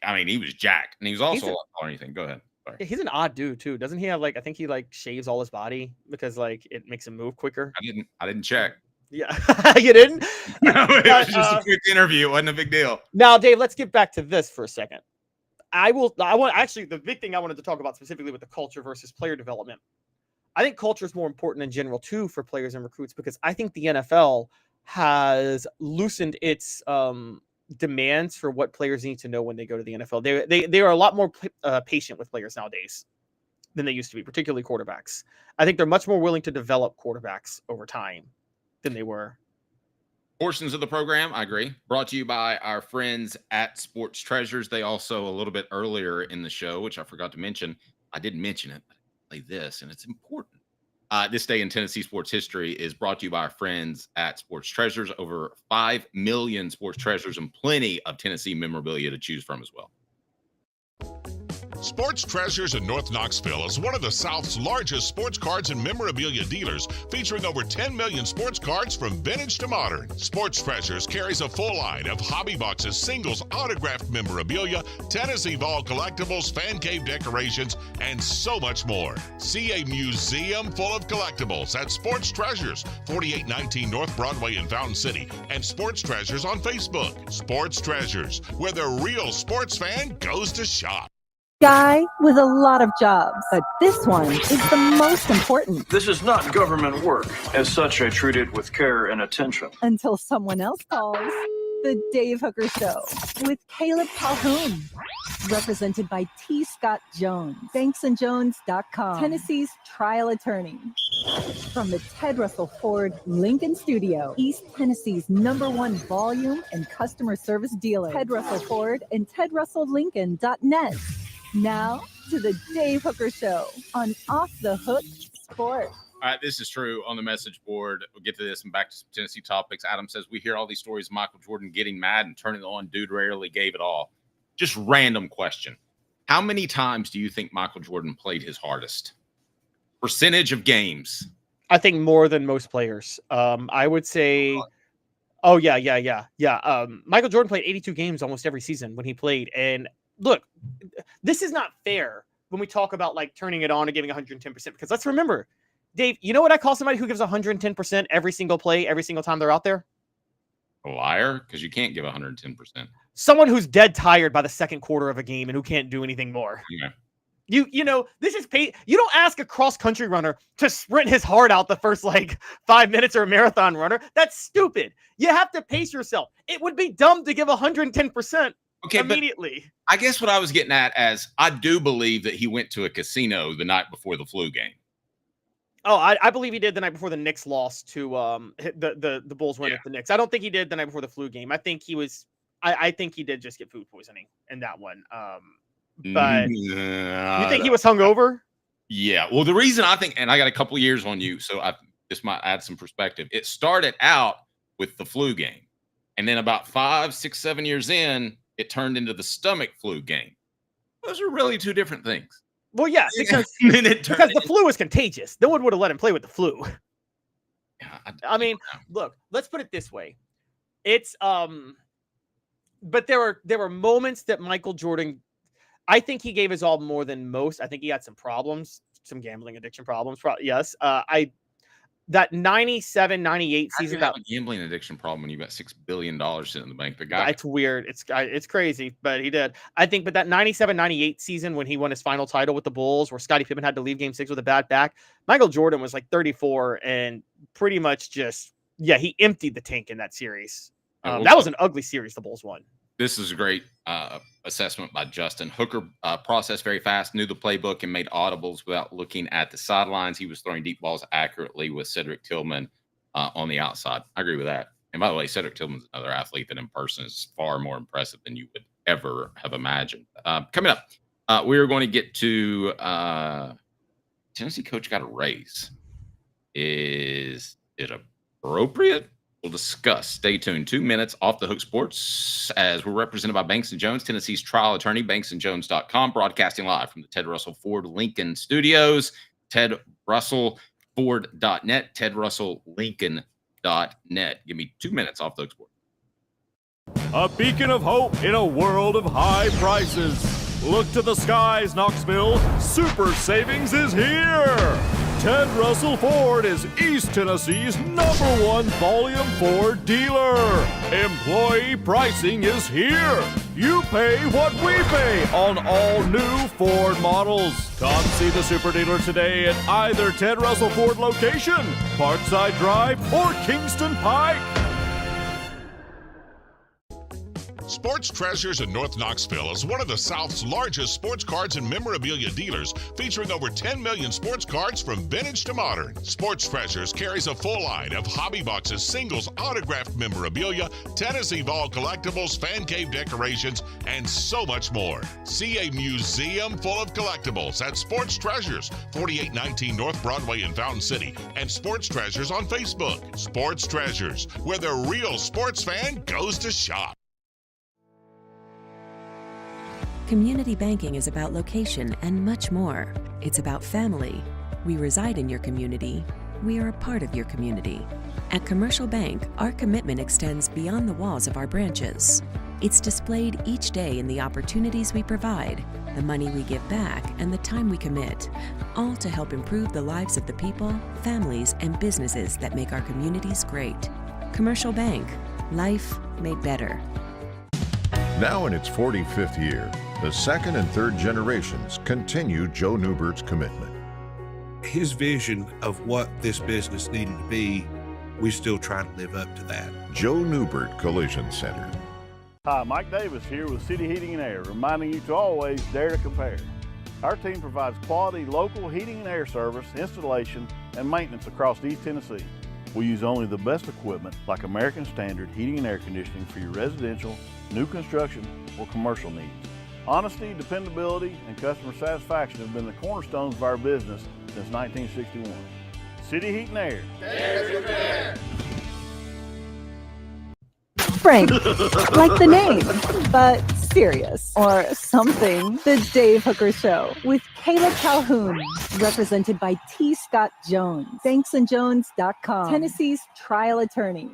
I mean, he was jacked, and he was also a lot taller than anything. Go ahead. Sorry. He's an odd dude too. Doesn't he have like, I think he like shaves all his body because like it makes him move quicker. I didn't check. Yeah. You didn't? No, it was just a quick interview. It wasn't a big deal. Now, Dave, let's get back to this for a second. I want the big thing I wanted to talk about specifically with the culture versus player development. I think culture is more important in general too for players and recruits, because I think the NFL has loosened its demands for what players need to know when they go to the NFL. They are a lot more patient with players nowadays than they used to be, particularly quarterbacks. I think they're much more willing to develop quarterbacks over time than they were. Portions of the program, I agree. Brought to you by our friends at Sports Treasures. They also, a little bit earlier in the show, which I forgot to mention, I didn't mention it, but I play this, and it's important. This day in Tennessee sports history is brought to you by our friends at Sports Treasures. Over 5 million sports treasures and plenty of Tennessee memorabilia to choose from as well. Sports Treasures in North Knoxville is one of the South's largest sports cards and memorabilia dealers, featuring over 10 million sports cards from vintage to modern. Sports Treasures carries a full line of hobby boxes, singles, autographed memorabilia, Tennessee Vols collectibles, fan cave decorations, and so much more. See a museum full of collectibles at Sports Treasures, 4819 North Broadway in Fountain City, and Sports Treasures on Facebook. Sports Treasures, where the real sports fan goes to shop. Guy with a lot of jobs, but this one is the most important. This is not government work. As such, I treat it with care and attention. Until someone else calls. The Dave Hooker Show with Caleb Calhoun. Represented by T. Scott Jones. BanksandJones.com. Tennessee's trial attorney. From the Ted Russell Ford Lincoln Studio, East Tennessee's #1 volume and customer service dealer. Ted Russell Ford and TedRussellLincoln.net. Now to the Dave Hooker Show on Off the Hook Sports. All right, this is true on the message board. We'll get to this and back to some Tennessee topics. Adam says, we hear all these stories of Michael Jordan getting mad and turning it on. Dude rarely gave it all. Just random question. How many times do you think Michael Jordan played his hardest? Percentage of games? I think more than most players. I would say, Michael Jordan played 82 games almost every season when he played. And look, this is not fair when we talk about like turning it on and giving 110%, because let's remember, Dave, you know what I call somebody who gives 110% every single play, every single time they're out there? A liar, because you can't give 110%. Someone who's dead tired by the second quarter of a game and who can't do anything more. Yeah. You know, this is pay. You don't ask a cross-country runner to sprint his heart out the first like 5 minutes, or a marathon runner. That's stupid. You have to pace yourself. It would be dumb to give 110% immediately. I guess what I was getting at as I do believe that he went to a casino the night before the flu game. Oh, I believe he did the night before the Knicks lost to the Bulls win at the Knicks. I don't think he did the night before the flu game. I think he was. I think he did just get food poisoning in that one. But you think he was hungover? Yeah. Well, the reason I think, and I got a couple of years on you, so this might add some perspective. It started out with the flu game, and then about 5, 6, 7 years in, it turned into the stomach flu game. Those are really two different things. Well, yeah, because the flu is contagious. No one would have let him play with the flu. Yeah, I mean, look, let's put it this way. It's but there were moments that Michael Jordan, I think he gave his all more than most. I think he had some problems, some gambling addiction problems. Yes. That 97, 98 season. How do you have a gambling addiction problem when you've got $6 billion sitting in the bank? The guy. It's weird. It's crazy, but he did. I think, but that 97, 98 season when he won his final title with the Bulls, where Scottie Pippen had to leave Game 6 with a bad back, Michael Jordan was like 34 and pretty much just, he emptied the tank in that series. That was an ugly series the Bulls won. This is a great assessment by Justin. Hooker processed very fast, knew the playbook, and made audibles without looking at the sidelines. He was throwing deep balls accurately with Cedric Tillman on the outside. I agree with that. And by the way, Cedric Tillman's another athlete that in person is far more impressive than you would ever have imagined. Coming up, we are going to get to Tennessee coach got a raise. Is it appropriate? We'll discuss. Stay tuned. 2 minutes off the hook sports as we're represented by Banks & Jones, Tennessee's trial attorney, BanksandJones.com, broadcasting live from the Ted Russell Ford Lincoln Studios, TedRussellFord.net, TedRussellLincoln.net. Give me 2 minutes off the hook sports. A beacon of hope in a world of high prices. Look to the skies, Knoxville. Super Savings is here. Ted Russell Ford is East Tennessee's #1 volume Ford dealer. Employee pricing is here. You pay what we pay on all new Ford models. Come see the super dealer today at either Ted Russell Ford location, Parkside Drive, or Kingston Pike. Sports Treasures in North Knoxville is one of the South's largest sports cards and memorabilia dealers, featuring over 10 million sports cards from vintage to modern. Sports Treasures carries a full line of hobby boxes, singles, autographed memorabilia, Tennessee Vol collectibles, fan cave decorations, and so much more. See a museum full of collectibles at Sports Treasures, 4819 North Broadway in Fountain City, and Sports Treasures on Facebook. Sports Treasures, where the real sports fan goes to shop. Community banking is about location and much more. It's about family. We reside in your community. We are a part of your community. At Commercial Bank, our commitment extends beyond the walls of our branches. It's displayed each day in the opportunities we provide, the money we give back, and the time we commit, all to help improve the lives of the people, families, and businesses that make our communities great. Commercial Bank, life made better. Now in its 45th year, the second and third generations continue Joe Newbert's commitment. His vision of what this business needed to be, we still try to live up to that. Joe Newbert Collision Center. Hi, Mike Davis here with City Heating and Air, reminding you to always dare to compare. Our team provides quality local heating and air service, installation, and maintenance across East Tennessee. We use only the best equipment like American Standard heating and air conditioning for your residential, new construction, or commercial needs. Honesty, dependability, and customer satisfaction have been the cornerstones of our business since 1961. City Heat and Air. Frank, like the name, but serious or something. The Dave Hooker Show with Caleb Calhoun, represented by T. Scott Jones. BanksandJones.com, Tennessee's trial attorney.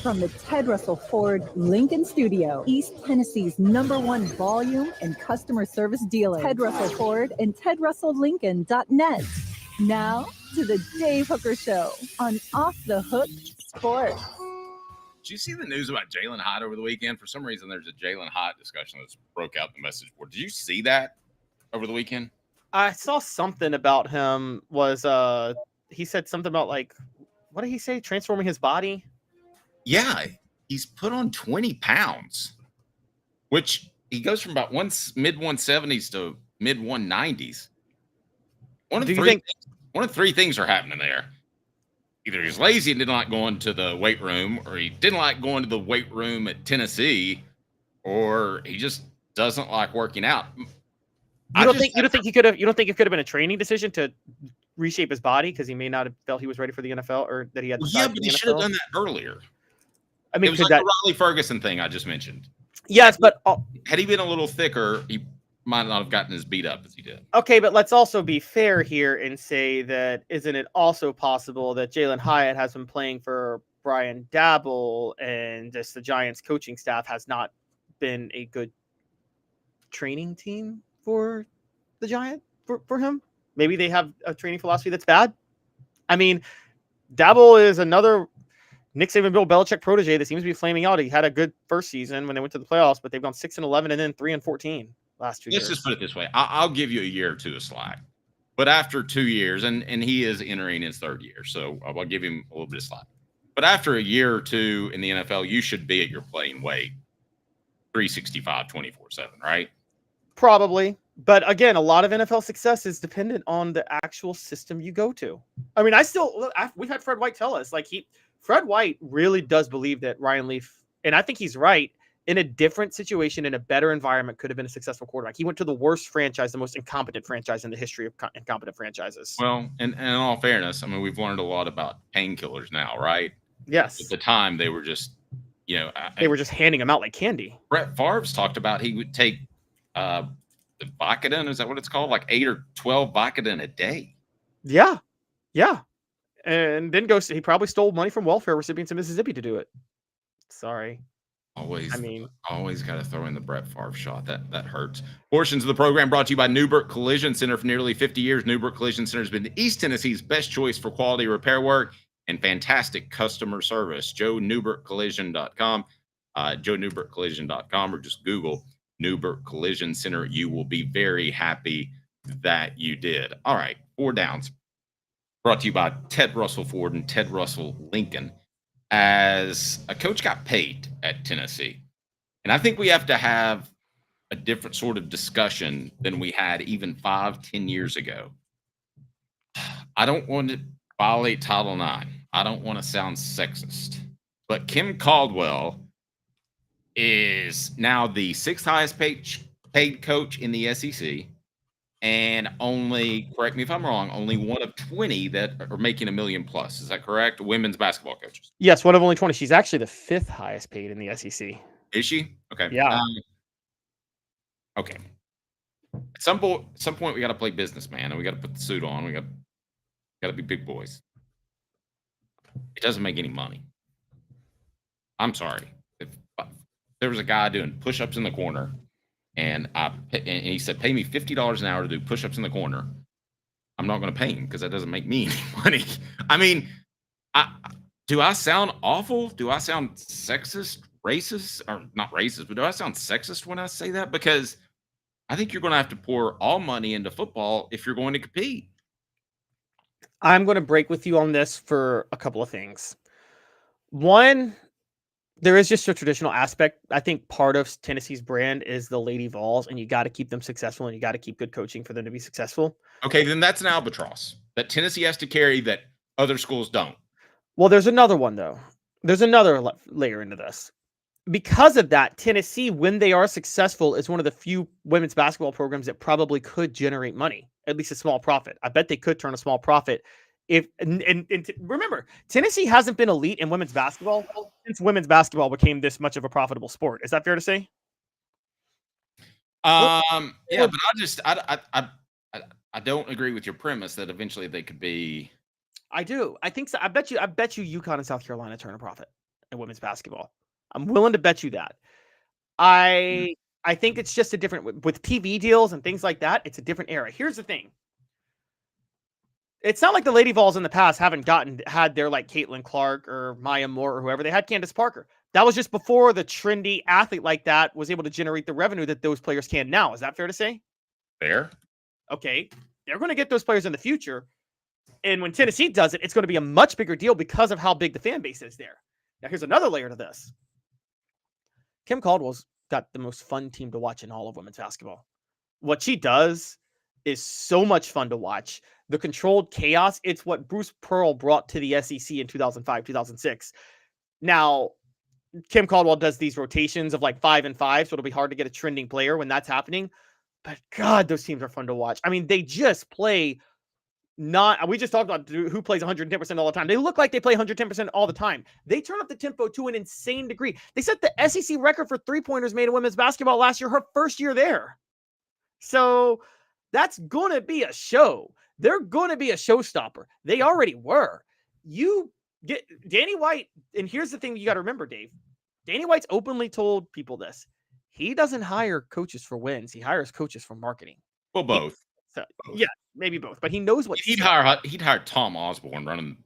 From the Ted Russell Ford Lincoln Studio, East Tennessee's #1 volume and customer service dealer, Ted Russell Ford and TedRussellLincoln.net. Now to the Dave Hooker Show on Off the Hook Sports. Did you see the news about Jalen Hyatt over the weekend? For some reason, there's a Jalen Hyatt discussion that's broke out the message board. Did you see that over the weekend? I saw something about him. He said something about, like, what did he say? Transforming his body? Yeah, he's put on 20 pounds, which he goes from about mid 170s to mid 190s. One of three things are happening there. Either he's lazy and didn't like going to the weight room, or he didn't like going to the weight room at Tennessee, or he just doesn't like working out. You don't think it could have been a training decision to reshape his body because he may not have felt he was ready for the NFL, or that he had? Yeah, but he should have done that earlier. I mean, it was like the Riley Ferguson thing I just mentioned. Yes, but had he been a little thicker, he might not have gotten as beat up as he did. Okay, but let's also be fair here and say that isn't it also possible that Jalen Hyatt has been playing for Brian Dabble, and just the Giants coaching staff has not been a good training team for the Giant for him? Maybe they have a training philosophy that's bad. I mean, Dabble is another Nick Saban, Bill Belichick protege that seems to be flaming out. He had a good first season when they went to the playoffs, but they've gone 6-11 and then 3-14 last 2 years. Let's just put it this way. I'll give you a year or two of slack. But after 2 years, and he is entering his third year, so I'll give him a little bit of slack. But after a year or two in the NFL, you should be at your playing weight 365, 24/7, right? Probably. But again, a lot of NFL success is dependent on the actual system you go to. I mean, we've had Fred White tell us, Fred White really does believe that Ryan Leaf, and I think he's right, in a different situation, in a better environment, could have been a successful quarterback. He went to the worst franchise, the most incompetent franchise in the history of incompetent franchises. Well, and in all fairness, I mean, we've learned a lot about painkillers now, right? Yes. At the time, they were just, they were just handing them out like candy. Brett Favre's talked about he would take the Vicodin, is that what it's called? Like 8 or 12 Vicodin a day. Yeah. Yeah. And then he probably stole money from welfare recipients in Mississippi to do it. Sorry. Always, I mean, always got to throw in the Brett Favre shot. That hurts. Portions of the program brought to you by Newbert Collision Center. For nearly 50 years, Newbert Collision Center has been East Tennessee's best choice for quality repair work and fantastic customer service. JoeNewbertCollision.com, JoeNewbertCollision.com, or just Google Newbert Collision Center. You will be very happy that you did. All right, 4 downs. Brought to you by Ted Russell Ford and Ted Russell Lincoln. As a coach got paid at Tennessee, and I think we have to have a different sort of discussion than we had even 5-10 years ago. I don't want to violate Title IX. I don't want to sound sexist, but Kim Caldwell is now the 6th highest paid coach in the SEC, and only, correct me if I'm wrong, only one of 20 that are making $1 million plus. Is that correct? Women's basketball coaches. yes, one of only 20. She's actually the 5th highest paid in the SEC. Is she? Okay. Yeah. Okay. At some point, we got to play business, man, and we got to put the suit on. We got to be big boys. It doesn't make any money. I'm sorry. If there was a guy doing push-ups in the corner, and he said, "Pay me $50 an hour to do push-ups in the corner," I'm not going to pay him because that doesn't make me any money. I mean, do I sound awful? Do I sound sexist, racist, or not racist? But do I sound sexist when I say that? Because I think you're going to have to pour all money into football if you're going to compete. I'm going to break with you on this for a couple of things. One, there is just a traditional aspect. I think part of Tennessee's brand is the Lady Vols, and you got to keep them successful, and you got to keep good coaching for them to be successful. Okay, then that's an albatross that Tennessee has to carry that other schools don't. Well, there's another one, though. There's another layer into this. Because of that, Tennessee, when they are successful, is one of the few women's basketball programs that probably could generate money, at least a small profit. I bet they could turn a small profit. Remember, Tennessee hasn't been elite in women's basketball since women's basketball became this much of a profitable sport. Is that fair to say? Yeah, but I don't agree with your premise that eventually they could be. I do. I think so. I bet you UConn and South Carolina turn a profit in women's basketball. I'm willing to bet you that. I think it's just a different, with TV deals and things like that, it's a different era. Here's the thing. It's not like the Lady Vols in the past haven't had their like Caitlin Clark or Maya Moore or whoever. They had Candace Parker. That was just before the trendy athlete like that was able to generate the revenue that those players can now. Is that fair to say? Fair. Okay. They're going to get those players in the future. And when Tennessee does it, it's going to be a much bigger deal because of how big the fan base is there. Now, here's another layer to this. Kim Caldwell's got the most fun team to watch in all of women's basketball. What she does is so much fun to watch. The controlled chaos, it's what Bruce Pearl brought to the SEC in 2005, 2006. Now, Kim Caldwell does these rotations of like 5 and 5, so it'll be hard to get a trending player when that's happening. But God, those teams are fun to watch. I mean, they just play we just talked about who plays 110% all the time. They look like they play 110% all the time. They turn up the tempo to an insane degree. They set the SEC record for 3-pointers made in women's basketball last year, her first year there. So that's going to be a show. They're going to be a showstopper. They already were. You get Danny White, and here's the thing you got to remember, Dave. Danny White's openly told people this. He doesn't hire coaches for wins. He hires coaches for marketing. Well, both. Yeah, maybe both. But he knows what he'd hire Tom Osborne running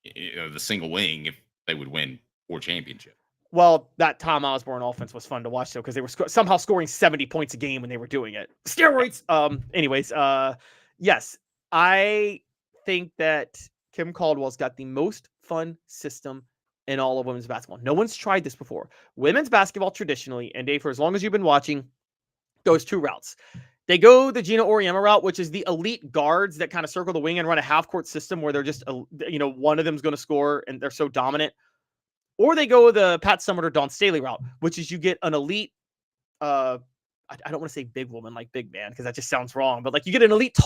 the single wing if they would win 4 championships. Well, that Tom Osborne offense was fun to watch, though, because they were somehow scoring 70 points a game when they were doing it. Steroids. Yes, I think that Kim Caldwell's got the most fun system in all of women's basketball. No one's tried this before. Women's basketball traditionally, and Dave, for as long as you've been watching, goes 2 routes. They go the Gina Auriemma route, which is the elite guards that kind of circle the wing and run a half-court system where they're just, one of them's going to score and they're so dominant. Or they go the Pat Summitt or Dawn Staley route, which is you get an elite, I don't want to say big woman like big man because that just sounds wrong, but like you get an elite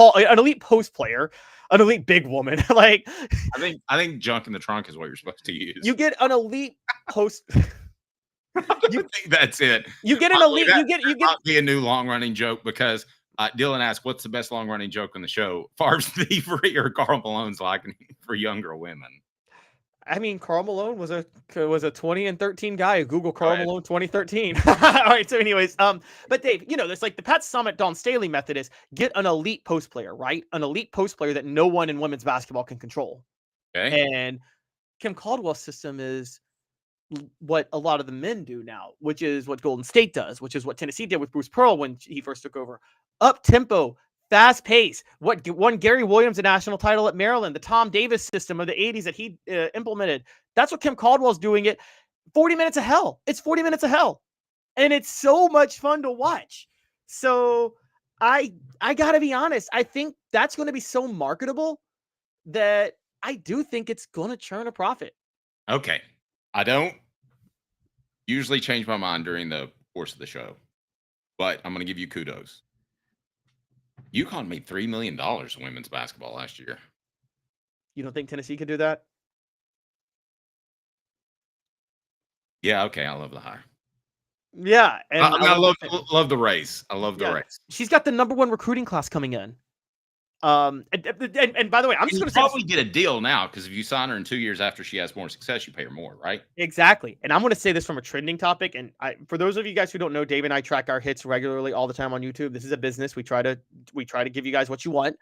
post player, an elite big woman. Like I think junk in the trunk is what you're supposed to use. You get an elite post. I think that's it. You get an elite. You get might be a new long running joke because Dylan asked, "What's the best long running joke on the show?" Favre's thievery or Karl Malone's liking for younger women. I mean, Karl Malone was a 20-13 guy. Google Karl Malone 2013. All right. So, anyways, but Dave, there's like the Pat Summitt, Dawn Staley method is get an elite post player, right? An elite post player that no one in women's basketball can control. Okay. And Kim Caldwell's system is what a lot of the men do now, which is what Golden State does, which is what Tennessee did with Bruce Pearl when he first took over. Up tempo, fast pace. What won Gary Williams a national title at Maryland, the Tom Davis system of the 80s that he implemented. That's what Kim Caldwell's doing it. 40 minutes of hell. It's 40 minutes of hell. And it's so much fun to watch. So I got to be honest. I think that's going to be so marketable that I do think it's going to churn a profit. Okay. I don't usually change my mind during the course of the show, but I'm going to give you kudos. UConn made $3 million in women's basketball last year. You don't think Tennessee could do that? Yeah, okay. I love the hire. Yeah. And I love the race. I love the race. She's got the #1 recruiting class coming in. And by the way, I'm just going to probably get a deal now because if you sign her in 2 years after she has more success, you pay her more, right? Exactly. And I'm going to say this from a trending topic. And for those of you guys who don't know, Dave and I track our hits regularly all the time on YouTube. This is a business. We try to give you guys what you want.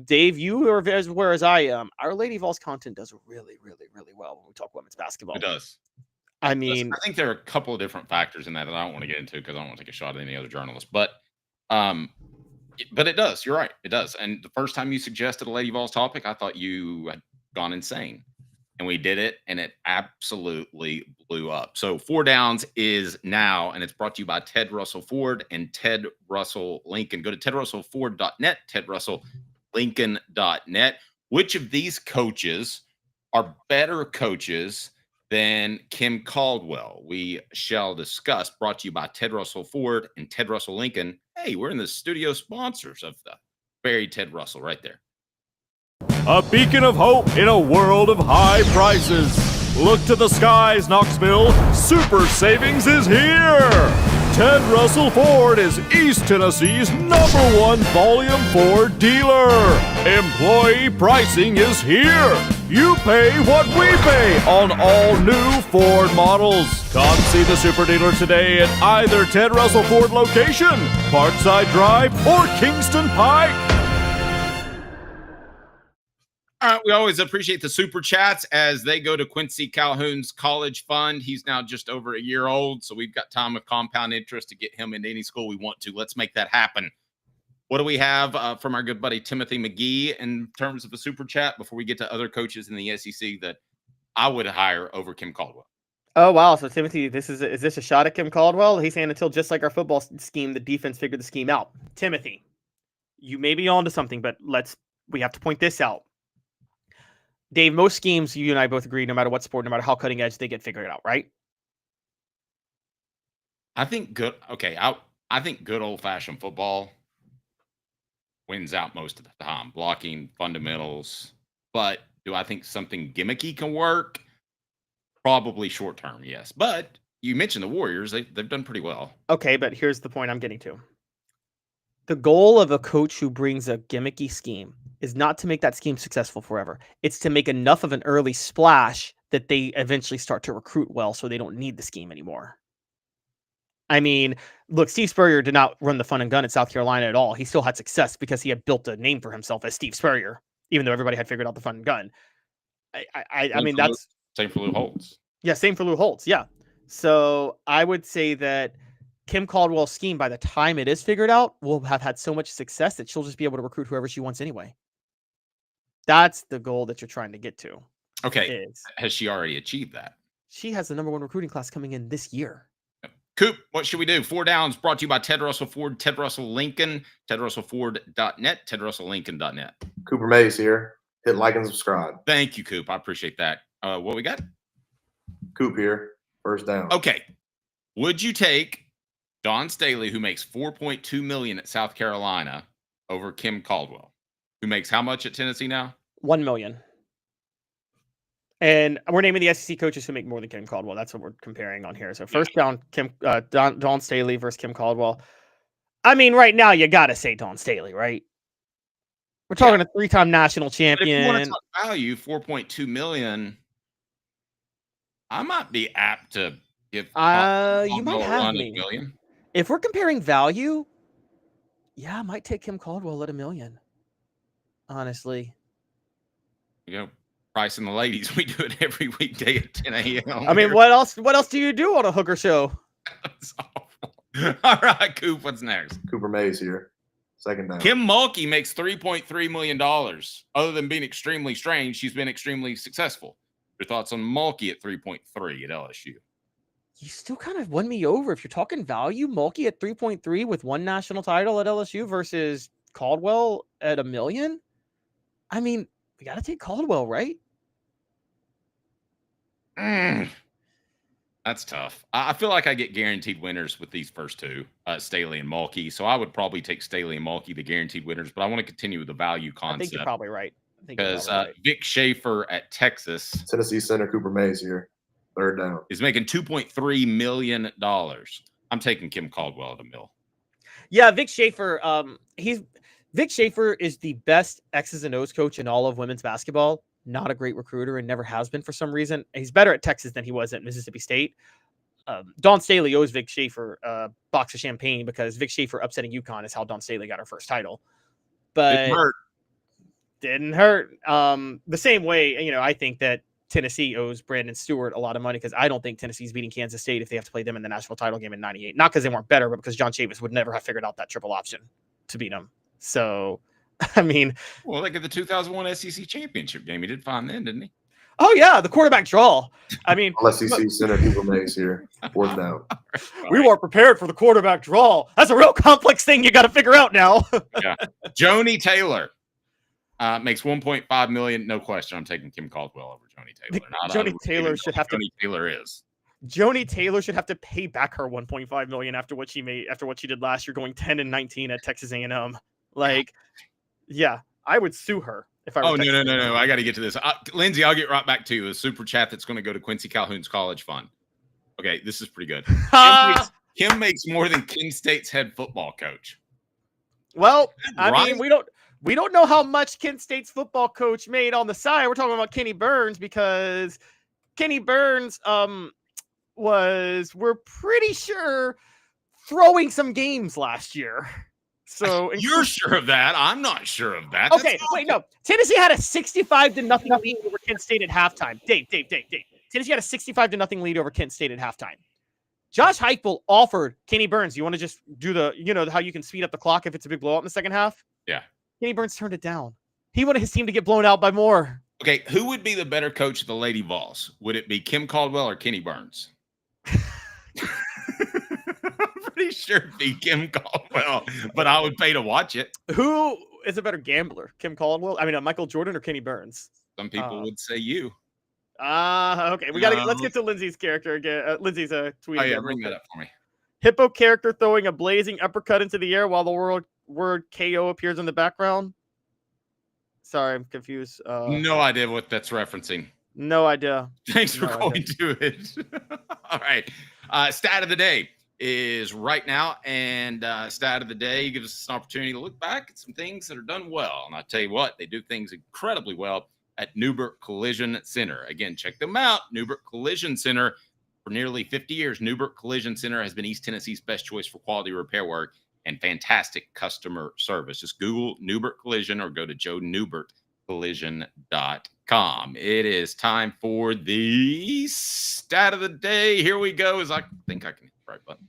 Dave, you are as aware as I am. Our Lady Vols content does really, really, really well when we talk women's basketball. It does. I mean, I think there are a couple of different factors in that I don't want to get into because I don't want to take a shot at any other journalist. But it does. You're right. It does. And the first time you suggested a Lady Vols topic, I thought you had gone insane. And we did it, and it absolutely blew up. So 4 Downs is now, and it's brought to you by Ted Russell Ford and Ted Russell Lincoln. Go to tedrussellford.net, tedrusselllincoln.net. Which of these coaches are better coaches than Kim Caldwell? We shall discuss. Brought to you by Ted Russell Ford and Ted Russell Lincoln. Hey, we're in the studio sponsors of the very Ted Russell right there. A beacon of hope in a world of high prices. Look to the skies, Knoxville. Super Savings is here. Ted Russell Ford is East Tennessee's #1 Volume 4 dealer. Employee pricing is here. You pay what we pay on all new Ford models. Come see the super dealer today at either Ted Russell Ford location, Parkside Drive, or Kingston Pike. All right, we always appreciate the super chats as they go to Quincy Calhoun's college fund. He's now just over a year old, so we've got time with compound interest to get him into any school we want to. Let's make that happen. What do we have from our good buddy Timothy McGee in terms of a super chat before we get to other coaches in the SEC that I would hire over Kim Caldwell? Oh, wow. So, Timothy, is this a shot at Kim Caldwell? He's saying until just like our football scheme, the defense figured the scheme out. Timothy, you may be on to something, but we have to point this out. Dave, most schemes, you and I both agree, no matter what sport, no matter how cutting edge, they get figured out, right? I think good. Okay, I think good old-fashioned football wins out most of the time, blocking, fundamentals. But do I think something gimmicky can work? Probably short-term, yes. But you mentioned the Warriors. They've done pretty well. Okay, but here's the point I'm getting to. The goal of a coach who brings a gimmicky scheme is not to make that scheme successful forever. It's to make enough of an early splash that they eventually start to recruit well so they don't need the scheme anymore. I mean, look, Steve Spurrier did not run the fun and gun at South Carolina at all. He still had success because he had built a name for himself as Steve Spurrier, even though everybody had figured out the fun and gun. I mean, that's... Same for Lou Holtz. Yeah, same for Lou Holtz, yeah. So I would say that Kim Caldwell's scheme, by the time it is figured out, will have had so much success that she'll just be able to recruit whoever she wants anyway. That's the goal that you're trying to get to. Okay. Has she already achieved that? She has the #1 recruiting class coming in this year. Coop, what should we do? 4 Downs brought to you by Ted Russell Ford, Ted Russell Lincoln, tedrussellford.net, tedrusselllincoln.net. Cooper Mays here. Hit like and subscribe. Thank you, Coop. I appreciate that. What we got? Coop here. First down. Okay. Would you take Dawn Staley, who makes $4.2 million at South Carolina, over Kim Caldwell, who makes how much at Tennessee now? $1 million. And we're naming the SEC coaches who make more than Kim Caldwell. That's what we're comparing on here. So first down, Dawn Staley versus Kim Caldwell. I mean, right now you got to say Dawn Staley, right? We're talking a 3-time national But if you champion. want to talk value, $4.2 million, I might be apt to give You might Caldwell a have run me. at $1 million. If we're comparing value, yeah, I might take Kim Caldwell at $1 million. Honestly. You know, pricing the ladies. We do it every weekday at 10 a.m. I mean, what else do you do on a Hooker show? That's awful. All right, Coop, what's next? Cooper Mays here. Second down. Kim Mulkey makes $3.3 million. Other than being extremely strange, she's been extremely successful. Your thoughts on Mulkey at 3.3 at LSU? You still kind of won me over. If you're talking value, Mulkey at 3.3 with 1 national title at LSU versus Caldwell at $1 million. I mean, we got to take Caldwell, right? That's tough. I feel like I get guaranteed winners with these first two, Staley and Mulkey. So I would probably take Staley and Mulkey, the guaranteed winners. But I want to continue with the value concept. I think you're probably right. Because Vic Schaefer at Texas, Tennessee center Cooper Mays here. Third down. is making $2.3 million. I'm taking Kim Caldwell at $1 million. Yeah, Vic Schaefer. Vic Schaefer is the best X's and O's coach in all of women's basketball. Not a great recruiter and never has been for some reason. He's better at Texas than he was at Mississippi State. Dawn Staley owes Vic Schaefer a box of champagne because Vic Schaefer upsetting UConn is how Dawn Staley got her first title. But didn't hurt. The same way, I think that Tennessee owes Brandon Stewart a lot of money because I don't think Tennessee's beating Kansas State if they have to play them in the national title game in '98. Not because they weren't better, but because John Chavis would never have figured out that triple option to beat them. So, I mean, well, look at the 2001 SEC championship game. He did fine then, didn't he? Oh yeah, the quarterback draw. I mean, SEC center Cooper Mays here. Fourth down. We weren't prepared for the quarterback draw. That's a real complex thing you got to figure out now. Yeah, Joni Taylor makes $1.5 million. No question, I'm taking Kim Caldwell over Joni Taylor. Joni Taylor should have to. Joni Taylor is. Joni Taylor should have to pay back her $1.5 million after what she did last year, going 10-19 at Texas A&M. Like, yeah, I would sue her if I were Texas No. I got to get to this. Lindsay, I'll get right back to you. A super chat that's going to go to Quincy Calhoun's college fund. Okay, this is pretty good. Kim makes more than Kent State's head football coach. Well, I mean, we don't know how much Kent State's football coach made on the side. We're talking about Kenny Burns because Kenny Burns we're pretty sure, throwing some games last year. So you're sure of that? I'm not sure of that. Okay, wait, no. Tennessee had a 65-0 lead over Kent State at halftime. Dave. Tennessee had a 65-0 lead over Kent State at halftime. Josh Heupel offered Kenny Burns, you want to just do how you can speed up the clock if it's a big blowout in the second half? Yeah. Kenny Burns turned it down. He wanted his team to get blown out by more. Okay, who would be the better coach of the Lady Vols? Would it be Kim Caldwell or Kenny Burns? I'm pretty sure it'd be Kim Caldwell, but I would pay to watch it. Who is a better gambler, Kim Caldwell? I mean, Michael Jordan or Kenny Burns? Some people would say you. Okay. Let's get to Lindsay's character again. Lindsay's tweet. Oh yeah, bring that up for me. Hippo character throwing a blazing uppercut into the air while the word KO appears in the background. Sorry, I'm confused. No idea what that's referencing. No idea. Thanks for going to it. All right. Stat of the day is right now, and stat of the day gives us an opportunity to look back at some things that are done well. And I tell you what, they do things incredibly well at Newbert Collision Center. Again, check them out. Newbert Collision Center. For nearly 50 years, Newbert Collision Center has been East Tennessee's best choice for quality repair work and fantastic customer service. Just Google Newbert Collision or go to joenewbertcollision.com. It is time for the stat of the day. Here we go. I think I can hit the right button.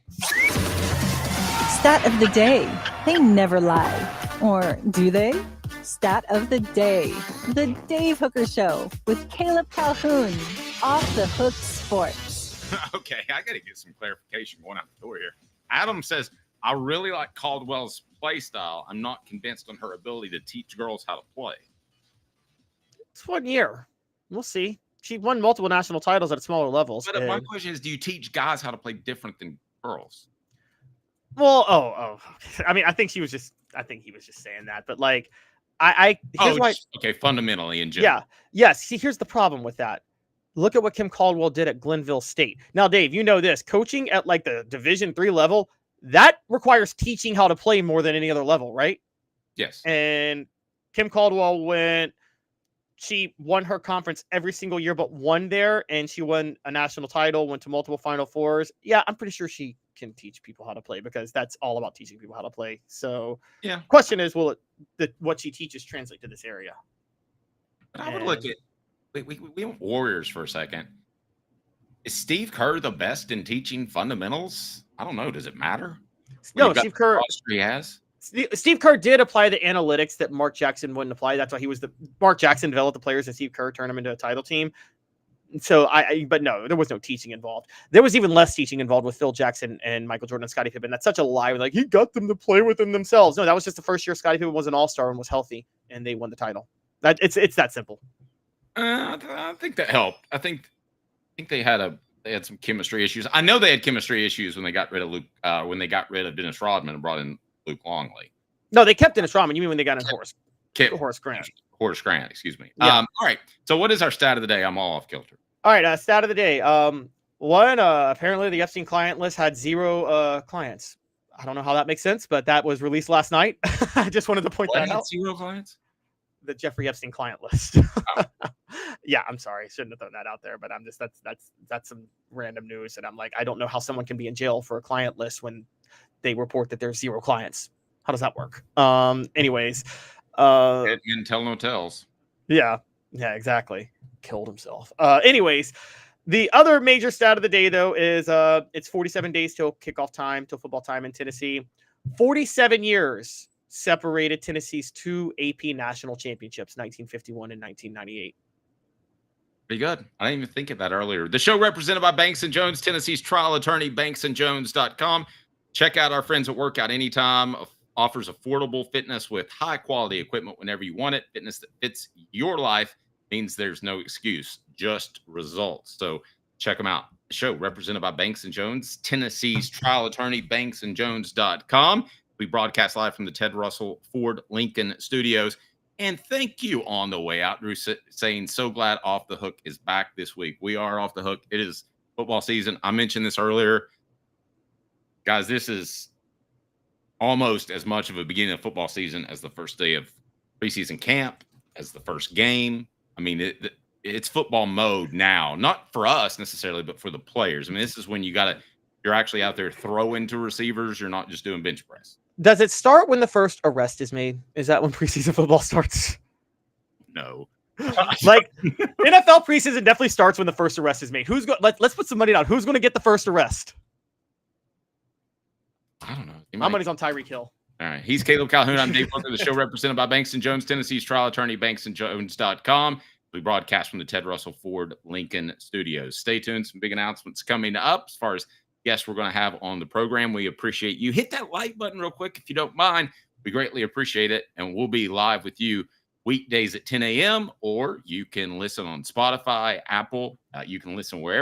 Stat of the day. They never lie. Or do they? Stat of the day. The Dave Hooker Show with Caleb Calhoun. Off the Hook Sports. Okay, I got to get some clarification going out the door here. Adam says, I really like Caldwell's play style. I'm not convinced on her ability to teach girls how to play. It's 1 year. We'll see. She won multiple national titles at smaller levels. But my question is, do you teach guys how to play different than girls? Well, I mean, I think he was just saying that. But like, okay, fundamentally in general. Yeah. Yes. See, here's the problem with that. Look at what Kim Caldwell did at Glenville State. Now, Dave, you know this. Coaching at like the Division III level, that requires teaching how to play more than any other level, right? Yes. And Kim Caldwell went. She won her conference every single year but one there, and she won a national title, went to multiple Final Fours. Yeah, I'm pretty sure she can teach people how to play because that's all about teaching people how to play. So, yeah. Question is, will what she teaches translate to this area? But I would look at we want Warriors for a second. Is Steve Kerr the best in teaching fundamentals? I don't know. Does it matter? No, Steve Kerr. He has. Steve Kerr did apply the analytics that Mark Jackson wouldn't apply. That's why Mark Jackson developed the players and Steve Kerr turned them into a title team. So but no, there was no teaching involved. There was even less teaching involved with Phil Jackson and Michael Jordan and Scottie Pippen. That's such a lie. Like, he got them to play within themselves. No, that was just the first year Scottie Pippen was an all-star and was healthy, and they won the title. It's that simple. I think that helped. I think they had some chemistry issues. I know they had chemistry issues when they got rid of Dennis Rodman and brought in Luke Longley. No, they kept Dennis Rodman. You mean when they got in Horace Grant? Horace Grant, excuse me. Yeah. All right. So what is our stat of the day? I'm all off kilter. All right, stat of the day. One, apparently the Epstein client list had 0 clients. I don't know how that makes sense, but that was released last night. I just wanted to point that out. 0 clients? The Jeffrey Epstein client list. Oh. Yeah, I'm sorry. Shouldn't have thrown that out there, but I'm just that's some random news, and I'm like, I don't know how someone can be in jail for a client list when they report that there's 0 clients. How does that work? Anyways, and tell no tells. Yeah, exactly. Killed himself. Anyways, the other major stat of the day, though, is it's 47 days till kickoff time, till football time in Tennessee. 47 years separated Tennessee's 2 AP national championships, 1951 and 1998. Pretty good. I didn't even think of that earlier. The show represented by Banks & Jones, Tennessee's trial attorney, banksandjones.com. Check out our friends at Workout Anytime. Offers affordable fitness with high-quality equipment whenever you want it. Fitness that fits your life means there's no excuse, just results. So check them out. The show represented by Banks & Jones, Tennessee's trial attorney, banksandjones.com. We broadcast live from the Ted Russell Ford Lincoln Studios. And thank you on the way out, Drew, saying so glad Off the Hook is back this week. We are off the hook. It is football season. I mentioned this earlier. Guys, this is almost as much of a beginning of football season as the first day of preseason camp, as the first game. I mean, it's football mode now, not for us necessarily, but for the players. I mean, this is when you're actually out there throwing to receivers. You're not just doing bench press. Does it start when the first arrest is made? Is that when preseason football starts? No. Like, NFL preseason definitely starts when the first arrest is made. Let's put some money down. Who's going to get the first arrest? I don't know. My money's on Tyreek Hill. All right. He's Caleb Calhoun. I'm Dave Hooker. The show represented by Banks & Jones, Tennessee's trial attorney, banksandjones.com. We broadcast from the Ted Russell Ford Lincoln Studios. Stay tuned. Some big announcements coming up as far as guests we're going to have on the program. We appreciate you. Hit that like button real quick if you don't mind. We greatly appreciate it. And we'll be live with you weekdays at 10 a.m. or you can listen on Spotify, Apple. You can listen wherever.